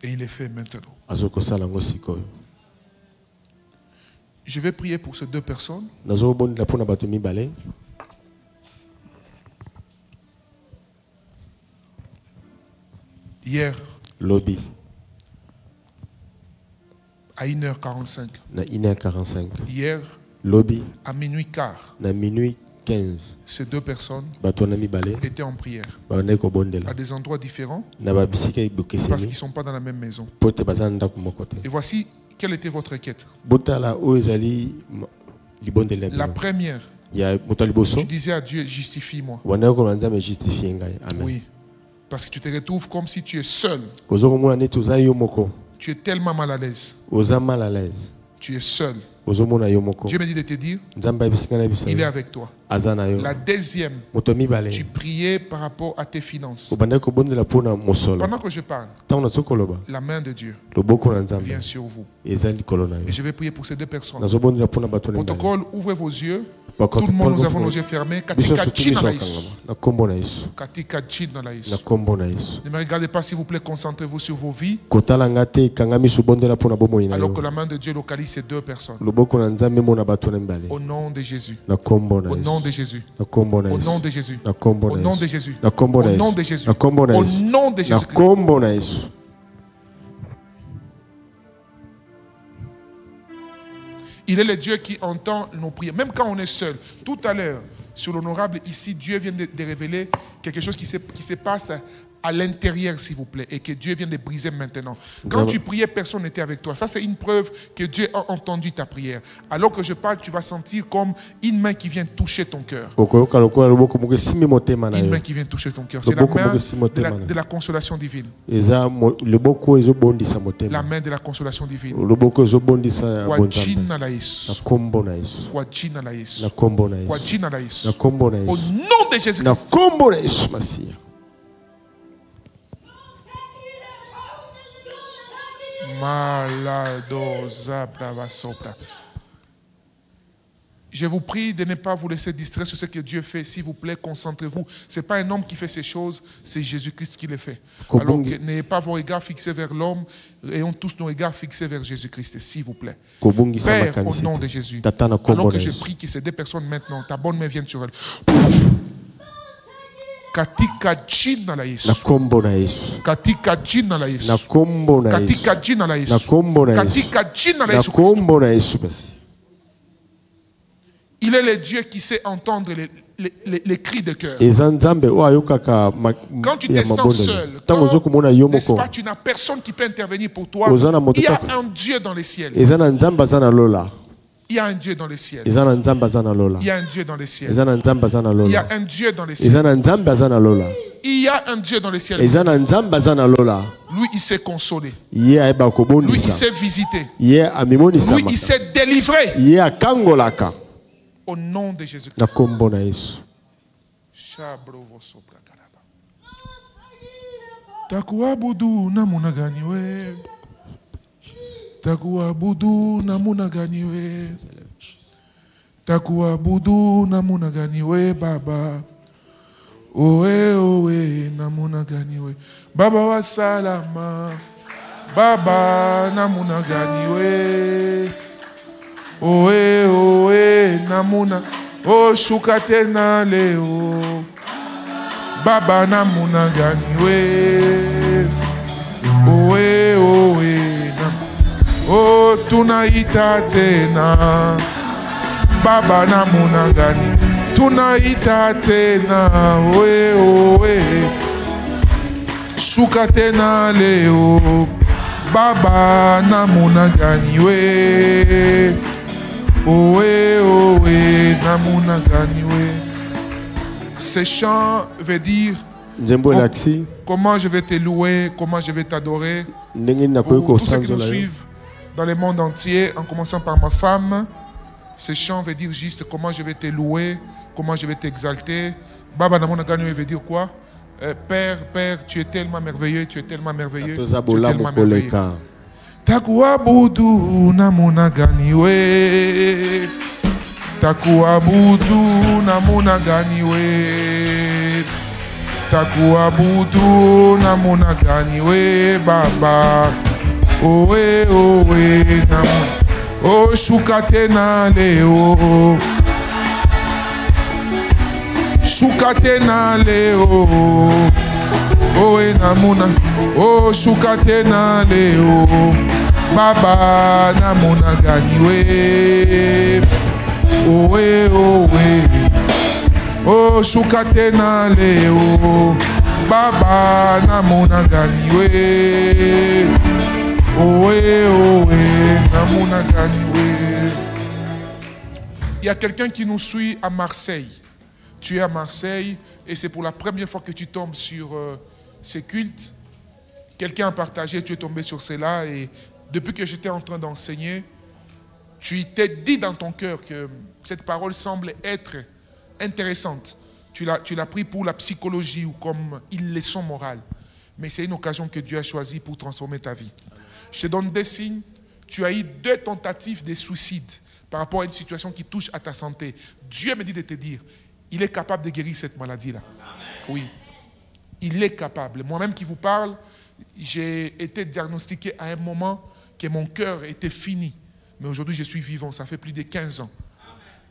Et il est fait maintenant. Je vais prier pour ces deux personnes. Hier, lobby, à 1h45. Hier, lobby, à minuit quart. Minuit 15. Ces deux personnes étaient en prière à des endroits différents parce qu'ils ne sont pas dans la même maison. Et voici quelle était votre quête. La première, tu disais à Dieu, justifie-moi. Oui, parce que tu te retrouves comme si tu es seul. Tu es tellement mal à l'aise. Tu es seul. Dieu me dit de te dire, il est avec toi. La deuxième, tu priais par rapport à tes finances. Pendant que je parle, la main de Dieu vient sur vous. Et je vais prier pour ces deux personnes. Protocole, ouvrez vos yeux. Tout le monde, nous avons nos yeux fermés. Ne me regardez pas, s'il vous plaît, concentrez-vous sur vos vies. Alors que la main de Dieu localise ces deux personnes. Au nom de Jésus. Au nom de Jésus. Au nom de Jésus. Au nom de Jésus. Au nom de Jésus. Au nom de Jésus. Il est le Dieu qui entend nos prières, même quand on est seul. Tout à l'heure, sur l'honorable, ici, Dieu vient de révéler quelque chose qui se passe à l'intérieur, s'il vous plaît, et que Dieu vient de briser maintenant. Quand tu priais, personne n'était avec toi. Ça, c'est une preuve que Dieu a entendu ta prière. Alors que je parle, tu vas sentir comme une main qui vient toucher ton cœur. Une main qui vient toucher ton cœur. C'est la main de la consolation divine. La main de la consolation divine. Au nom de Jésus-Christ. Je vous prie de ne pas vous laisser distraire sur ce que Dieu fait. S'il vous plaît, concentrez-vous. Ce n'est pas un homme qui fait ces choses, c'est Jésus-Christ qui les fait. Alors n'ayez pas vos regards fixés vers l'homme, ayons tous nos regards fixés vers Jésus-Christ, s'il vous plaît. Père, au nom de Jésus, alors que je prie que ces deux personnes maintenant, ta bonne main vienne sur elles. Katika jina la Yesu. Katika jina la Yesu. Katika jina la Yesu. Katika jina la Yesu. Il est le Dieu qui sait entendre les cris de cœur. Quand tu te sens seul, n'est-ce pas, tu n'as personne qui peut intervenir pour toi. Il y a un Dieu dans les ciels. Il y a un Dieu dans les ciels. Il y a un Dieu dans les ciels. Il y a un Dieu dans les ciels. Il y a un Dieu dans les ciels. Lui, il s'est consolé. Lui, il s'est visité. Lui, il s'est délivré. Au nom de Jésus-Christ. Takuabudu namuna gani we. Takuabudu namuna gani we. Takuabudu namuna gani we baba. Owe namuna gani we. Baba wa salama. Baba namuna gani we. Owe namuna. O shukate na leo. Baba namuna gani we. Owe namuna. Oh, tunaita tena Baba namuna gani. Tunaita tena we oe. Shuka tena leo. Baba namuna gani we. Oe oe namuna gani we. Ces chants veut dire comment je vais te louer, comment je vais t'adorer. Pour tous ceux qui nous suivent dans le monde entier, en commençant par ma femme, ces chants veut dire juste comment je vais te louer, comment je vais t'exalter. Baba namuna gani veut dire quoi? Père, Père, tu es tellement merveilleux, tu es tellement merveilleux, tu es tellement merveilleux. Takuabudu namuna gani we. Takuabudu namuna gani we. Takuabudu namuna gani we Baba. Oe oe namuna. O shukate na leo. Shukate na leo. Oe namuna. O shukate na leo. Baba namuna gani we. Oe oe. O shukate na leo. Baba namuna gani we. Oe oe namuna gani we. Il y a quelqu'un qui nous suit à Marseille. Tu es à Marseille et c'est pour la première fois que tu tombes sur ces cultes. Quelqu'un a partagé, tu es tombé sur cela et depuis que j'étais en train d'enseigner, tu t'es dit dans ton cœur que cette parole semble être intéressante. Tu l'as pris pour la psychologie ou comme une leçon morale. Mais c'est une occasion que Dieu a choisie pour transformer ta vie. Je te donne des signes. Tu as eu 2 tentatives de suicide par rapport à une situation qui touche à ta santé. Dieu me dit de te dire, il est capable de guérir cette maladie-là. Oui, il est capable. Moi-même qui vous parle, j'ai été diagnostiqué à un moment que mon cœur était fini. Mais aujourd'hui, je suis vivant. Ça fait plus de 15 ans.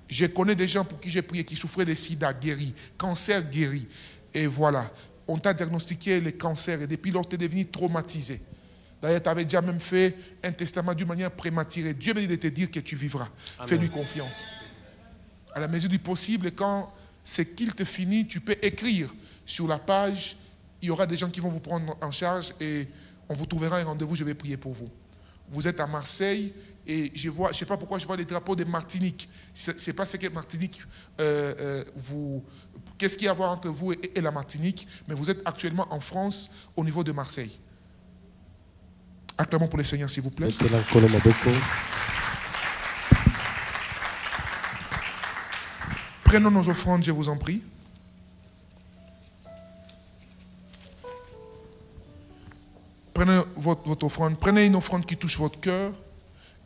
Je connais des gens pour qui j'ai prié, qui souffraient de sida guéris, cancer guéri. Et voilà, on t'a diagnostiqué le cancer et depuis lors, tu es devenu traumatisé. D'ailleurs, tu avais déjà même fait un testament d'une manière prématurée. Dieu me dit de te dire que tu vivras. Fais-lui confiance. À la mesure du possible, quand c'est qu'il te finit, tu peux écrire sur la page. Il y aura des gens qui vont vous prendre en charge et on vous trouvera un rendez-vous, je vais prier pour vous. Vous êtes à Marseille et je ne sais pas pourquoi je vois les drapeaux de Martinique. Je ne sais pas ce que Martinique, qu'est-ce qu'il y a à voir entre vous et la Martinique, mais vous êtes actuellement en France au niveau de Marseille. Acclamons pour le Seigneur, s'il vous plaît. Prenons nos offrandes, je vous en prie. Prenez votre offrande, prenez une offrande qui touche votre cœur.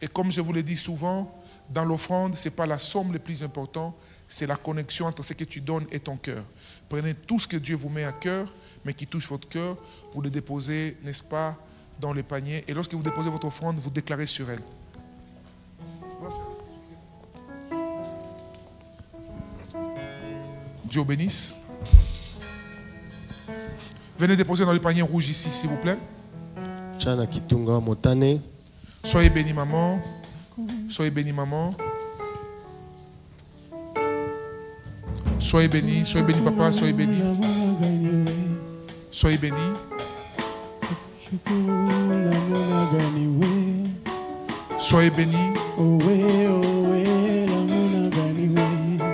Et comme je vous l'ai dit souvent, dans l'offrande, ce n'est pas la somme le plus important, c'est la connexion entre ce que tu donnes et ton cœur. Prenez tout ce que Dieu vous met à cœur, mais qui touche votre cœur, vous le déposez, n'est-ce pas, dans le panier. Et lorsque vous déposez votre offrande, vous déclarez sur elle. Dieu bénisse. Venez déposer dans le panier rouge ici, s'il vous plaît. Soyez bénis, maman. Soyez bénis, maman. Soyez bénis, papa, soyez bénis. Soyez bénis. Soyez bénis.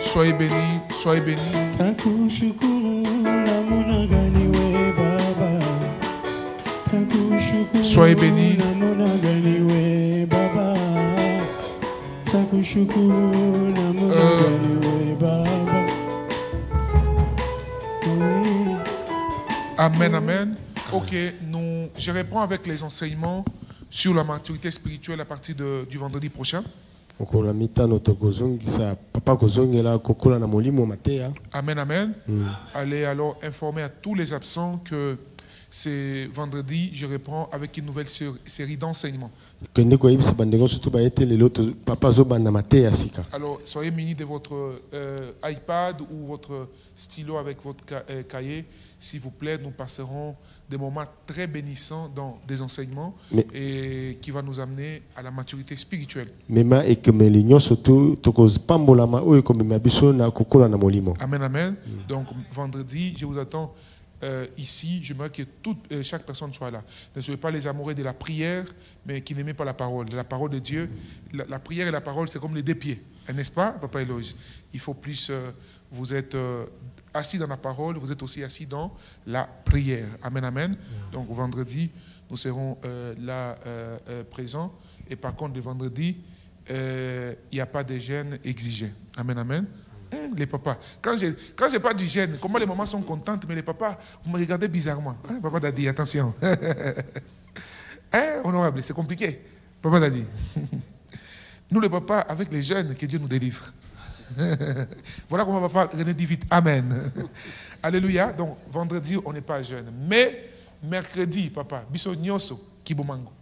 Soyez bénis, soyez bénis. Soyez bénis. Amen, amen. Ok, je reprends avec les enseignements sur la maturité spirituelle à partir du vendredi prochain. Amen, amen. Allez alors informer à tous les absents que c'est vendredi, je reprends avec une nouvelle série d'enseignements. Alors, soyez munis de votre iPad ou votre stylo avec votre cahier. S'il vous plaît, nous passerons des moments très bénissants dans des enseignements et qui va nous amener à la maturité spirituelle. Amen, amen. Donc, vendredi, je vous attends ici. J'aimerais que chaque personne soit là. Ne soyez pas les amoureux de la prière, mais qui n'aimez pas la parole. La parole de Dieu, la prière et la parole, c'est comme les deux pieds. N'est-ce pas, Papa Eloge? Il faut plus, vous êtes assis dans la parole, vous êtes aussi assis dans la prière. Amen, amen. Donc vendredi, nous serons là présents. Et par contre, le vendredi, il n'y a pas de gêne exigé. Amen, amen. Les papas, quand j'ai pas du gêne, comment les mamans sont contentes, mais les papas, vous me regardez bizarrement. Papa Dadi, attention. Honorable, c'est compliqué. Papa Dadi. Nous les papas, avec les jeunes, que Dieu nous délivre. Voilà comment papa René dit vite. Amen. Alléluia. Donc, vendredi, on n'est pas jeune. Mais, mercredi, papa, biso nyoso, kibomango.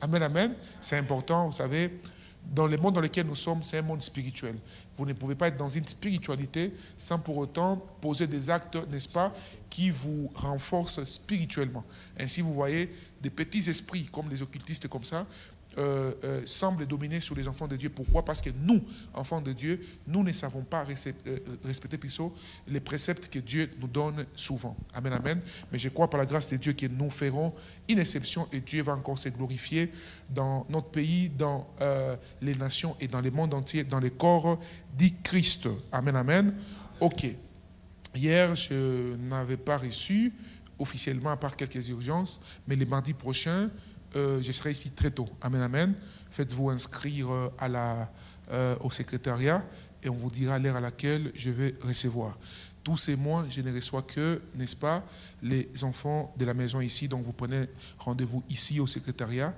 Amen, amen. C'est important, vous savez. Dans le monde dans lequel nous sommes, c'est un monde spirituel. Vous ne pouvez pas être dans une spiritualité sans pour autant poser des actes, n'est-ce pas, qui vous renforcent spirituellement. Ainsi, vous voyez, des petits esprits comme les occultistes comme ça, semble dominer sur les enfants de Dieu. Pourquoi? Parce que nous, enfants de Dieu, nous ne savons pas respecter plutôt les préceptes que Dieu nous donne souvent. Amen, amen. Mais je crois par la grâce de Dieu que nous ferons une exception et Dieu va encore se glorifier dans notre pays, dans les nations et dans le monde entier, dans les corps du Christ. Amen, amen. Ok. Hier, je n'avais pas reçu officiellement, à part quelques urgences, mais le mardi prochain, je serai ici très tôt. Amen, amen. Faites-vous inscrire au secrétariat et on vous dira l'heure à laquelle je vais recevoir. Tous ces mois, je ne reçois que, n'est-ce pas, les enfants de la maison ici. Donc vous prenez rendez-vous ici au secrétariat.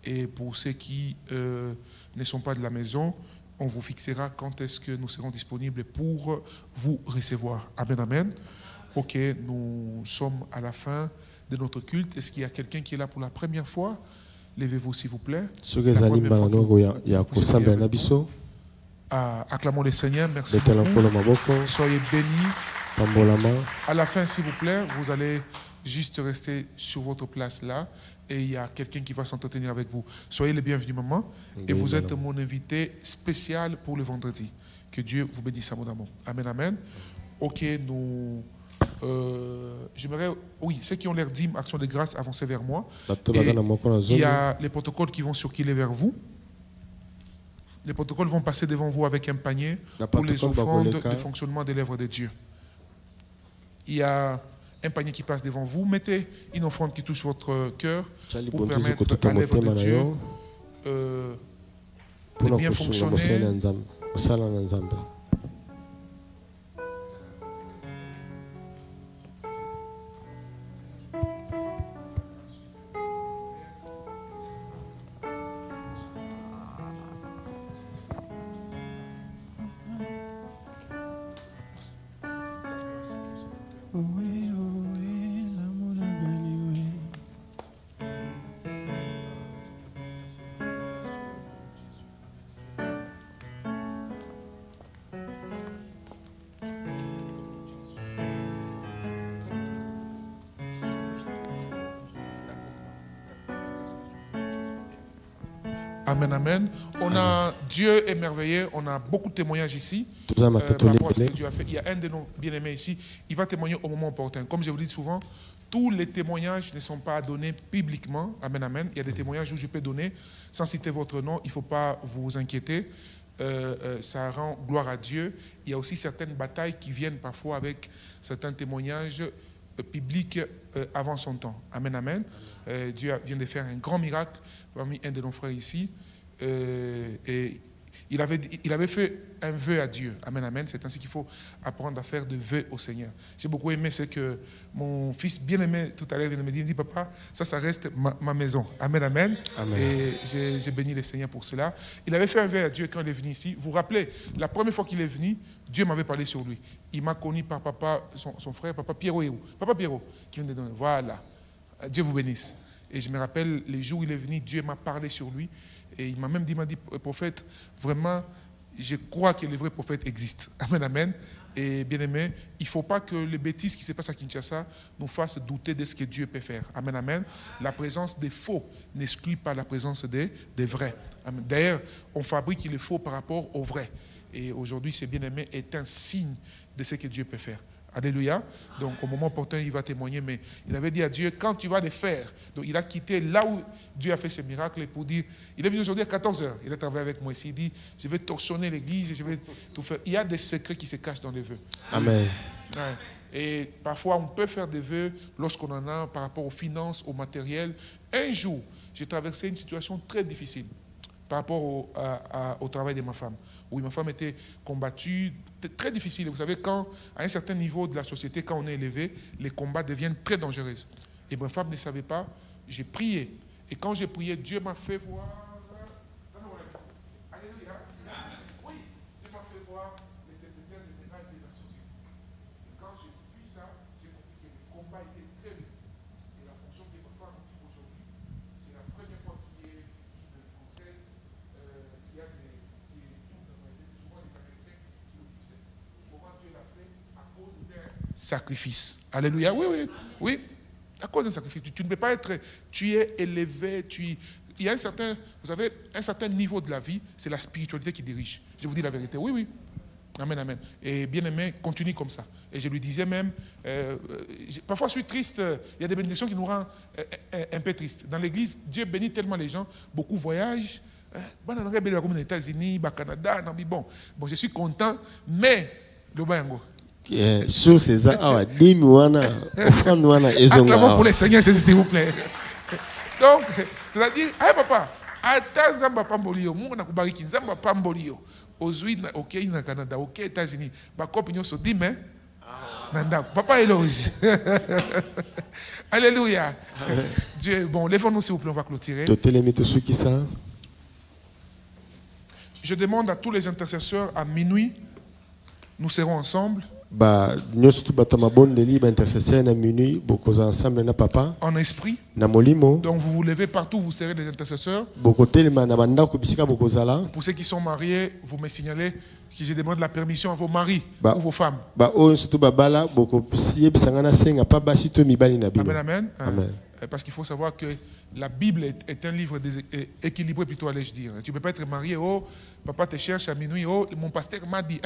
Et pour ceux qui ne sont pas de la maison, on vous fixera quand est-ce que nous serons disponibles pour vous recevoir. Amen, amen. Ok, nous sommes à la fin de notre culte. Est-ce qu'il y a quelqu'un qui est là pour la première fois? Levez-vous s'il vous plaît. Acclamons le Seigneur. Merci beaucoup. Soyez bénis. À la fin, s'il vous plaît, vous allez juste rester sur votre place là et il y a quelqu'un qui va s'entretenir avec vous. Soyez les bienvenus, maman. Et vous êtes mon invité spécial pour le vendredi. Que Dieu vous bénisse abondamment. Amen, amen. Ok, nous... j'aimerais, oui, ceux qui ont l'air dîme, action de grâce, avancez vers moi. Et il y a les protocoles qui vont circuler vers vous. Les protocoles vont passer devant vous avec un panier pour les offrandes, le fonctionnement des lèvres de Dieu. Il y a un panier qui passe devant vous. Mettez une offrande qui touche votre cœur pour permettre à l'œuvre de Dieu de bien fonctionner. Amen, amen. On a Dieu est merveilleux. On a beaucoup de témoignages ici. Par rapport à ce que Dieu a fait. Il y a un de nos bien-aimés ici. Il va témoigner au moment opportun. Comme je vous dis souvent, tous les témoignages ne sont pas donnés publiquement. Amen, amen. Il y a des témoignages où je peux donner sans citer votre nom. Il ne faut pas vous inquiéter. Ça rend gloire à Dieu. Il y a aussi certaines batailles qui viennent parfois avec certains témoignages publics avant son temps. Amen, amen. Dieu vient de faire un grand miracle parmi un de nos frères ici. Et il avait fait un vœu à Dieu. Amen, amen. C'est ainsi qu'il faut apprendre à faire des vœux au Seigneur. J'ai beaucoup aimé ce que mon fils bien-aimé tout à l'heure vient de me dire. Il me dit, papa, ça reste ma maison. Amen, amen. Amen. Et j'ai béni le Seigneur pour cela. Il avait fait un vœu à Dieu quand il est venu ici. Vous vous rappelez, la première fois qu'il est venu, Dieu m'avait parlé sur lui. Il m'a connu par papa, son frère, papa Pierrot. Papa Pierrot, qui vient de donner. Voilà. Dieu vous bénisse. Et je me rappelle les jours où il est venu, Dieu m'a parlé sur lui. Et il m'a dit, prophète, vraiment, je crois que les vrais prophètes existent. Amen, amen. Et bien aimé, il ne faut pas que les bêtises qui se passent à Kinshasa nous fassent douter de ce que Dieu peut faire. Amen, amen. La présence des faux n'exclut pas la présence des vrais. D'ailleurs, on fabrique les faux par rapport aux vrais. Et aujourd'hui, ce bien aimé est un signe de ce que Dieu peut faire. Alléluia. Donc au moment opportun, il va témoigner, mais il avait dit à Dieu, quand tu vas les faire, donc il a quitté là où Dieu a fait ses miracles pour dire, il est venu aujourd'hui à 14h, il a travaillé avec moi ici, il dit, je vais torchonner l'église, je vais tout faire. Il y a des secrets qui se cachent dans les vœux. Amen. Ouais. Et parfois, on peut faire des vœux lorsqu'on en a par rapport aux finances, au matériel. Un jour, j'ai traversé une situation très difficile par rapport au travail de ma femme. Oui, ma femme était combattue, très difficile. Vous savez, quand, à un certain niveau de la société, quand on est élevé, les combats deviennent très dangereux. Et ma femme ne savait pas, j'ai prié. Et quand j'ai prié, Dieu m'a fait voir... Alléluia. Oui, Dieu m'a fait voir les secrétaires généraux des Nations Unies. Et quand j'ai vu ça, j'ai compris que le combat était très vite. Et la fonction que ma femme occupe aujourd'hui, c'est la première fois qu'il y ait une Française qui a des souvent les Américains qui occupent ça. Comment Dieu l'a fait? À cause d'un sacrifice. Alléluia. Oui, oui, oui. À cause d'un sacrifice. Tu ne peux pas être... Tu es élevé, il y a un certain... Vous savez, un certain niveau de la vie, c'est la spiritualité qui dirige. Je vous dis la vérité. Oui, oui. Amen, amen. Et bien aimé, continue comme ça. Et je lui disais même, parfois je suis triste, il y a des bénédictions qui nous rendent un peu tristes. Dans l'église, Dieu bénit tellement les gens, beaucoup voyagent, comme aux États-Unis, au Canada, bon, je suis content, mais le bayango. Sur ces acclamons pour les seigneurs, s'il vous plaît. Donc, c'est-à-dire, hey papa, attends Zamba Pambolio, mon akubariki Zamba Pambolio. Ok, au Canada, ok, États-Unis. Ma copine se dit, mais papa éloge. Alléluia. Dieu, bon, lèvons-nous s'il vous plaît, on va clôturer. Je demande à tous les intercesseurs à minuit, nous serons ensemble. En esprit. Donc vous vous levez partout, vous serez des intercesseurs. Pour ceux qui sont mariés, vous me signalez que je demande la permission à vos maris ou vos femmes. Amen, amen. Amen. Parce qu'il faut savoir que la Bible est un livre équilibré, plutôt allais-je dire. Tu ne peux pas être marié, oh, papa te cherche à minuit, oh, mon pasteur m'a dit,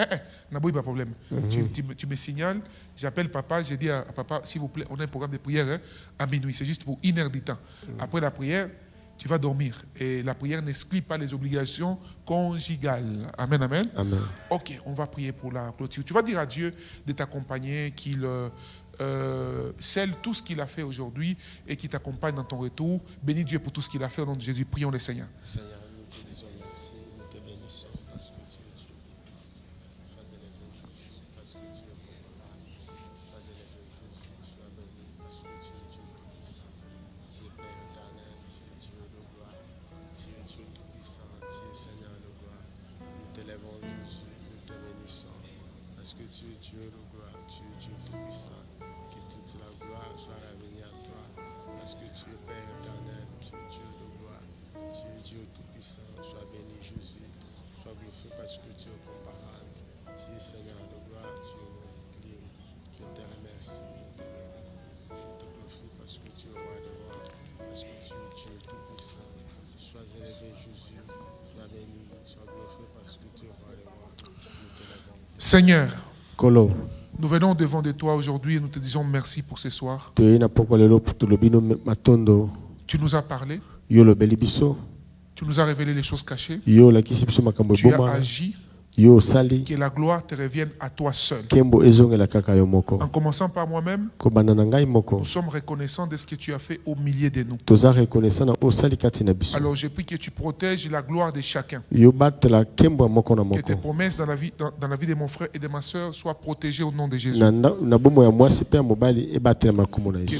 n'a pas de problème. Tu me signales, j'appelle papa, je dis à papa, s'il vous plaît, on a un programme de prière à minuit, c'est juste pour 1 heure du temps. Après la prière, tu vas dormir. Et la prière n'exclut pas les obligations conjugales. Amen, amen. Amen. Ok, on va prier pour la clôture. Tu vas dire à Dieu de t'accompagner, qu'il... scelle tout ce qu'il a fait aujourd'hui et qui t'accompagne dans ton retour. Bénis Dieu pour tout ce qu'il a fait au nom de Jésus. Prions le Seigneur. Seigneur, nous te disons merci, nous te bénissons parce que tu es Dieu. Sois élevé Jésus, parce que tu es bon. Sois élevé Jésus, sois béni parce que tu es Dieu tout-puissant. Tu es Père éternel, tu es Dieu de gloire. Tu es Dieu tout-puissant, tu es Seigneur de gloire. Nous t'élèvons Jésus, nous te bénissons parce que tu es Dieu de gloire, tu es Dieu tout-puissant. La gloire soit revenue à toi, parce que tu es Père éternel, tu es Dieu de gloire, tu es Dieu tout-puissant, sois béni Jésus, sois glorifié parce que tu es comparable, tu es Seigneur de gloire, tu es mon bouclier, je te remercie, je te glorifie parce que tu es roi de roi, parce que tu es Dieu tout-puissant, sois élevé Jésus, sois béni, sois glorifié parce que tu es roi de roi, Seigneur, Colo. Nous venons devant de toi aujourd'hui et nous te disons merci pour ce soir. Tu nous as parlé. Tu nous as révélé les choses cachées. Tu as agi. Que la gloire te revienne à toi seul. En commençant par moi-même, nous sommes reconnaissants de ce que tu as fait au milieu de nous. Alors je prie que tu protèges la gloire de chacun. Que tes promesses dans la vie de mon frère et de ma soeur soient protégées au nom de Jésus. Que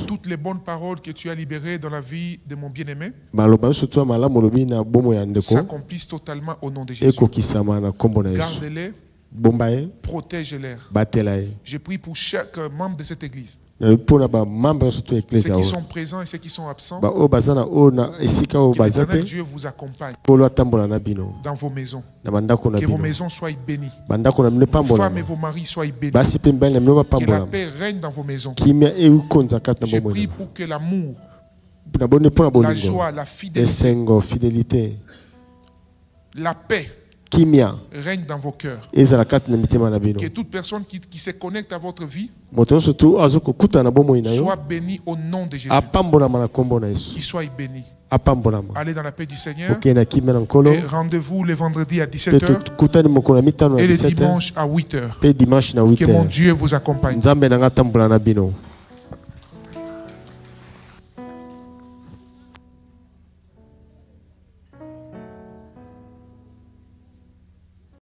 toutes les bonnes paroles que tu as libérées dans la vie de mon bien-aimé s'accomplissent totalement au nom de Jésus. Garde-les, protège-les. Je prie pour chaque membre de cette église. Ceux qui sont présents et ceux qui sont absents, que Dieu vous accompagne dans vos maisons. Que vos maisons soient bénies. Vos femmes et vos maris soient bénis. Que la paix règne dans vos maisons. Je prie pour que l'amour, la joie, la fidélité, la paix règne dans vos cœurs. Que toute personne qui se connecte à votre vie soit bénie au nom de Jésus. Qu'il soit béni. Allez dans la paix du Seigneur. Et rendez-vous le vendredi à 17h et le dimanche à 8h. Que mon Dieu vous accompagne.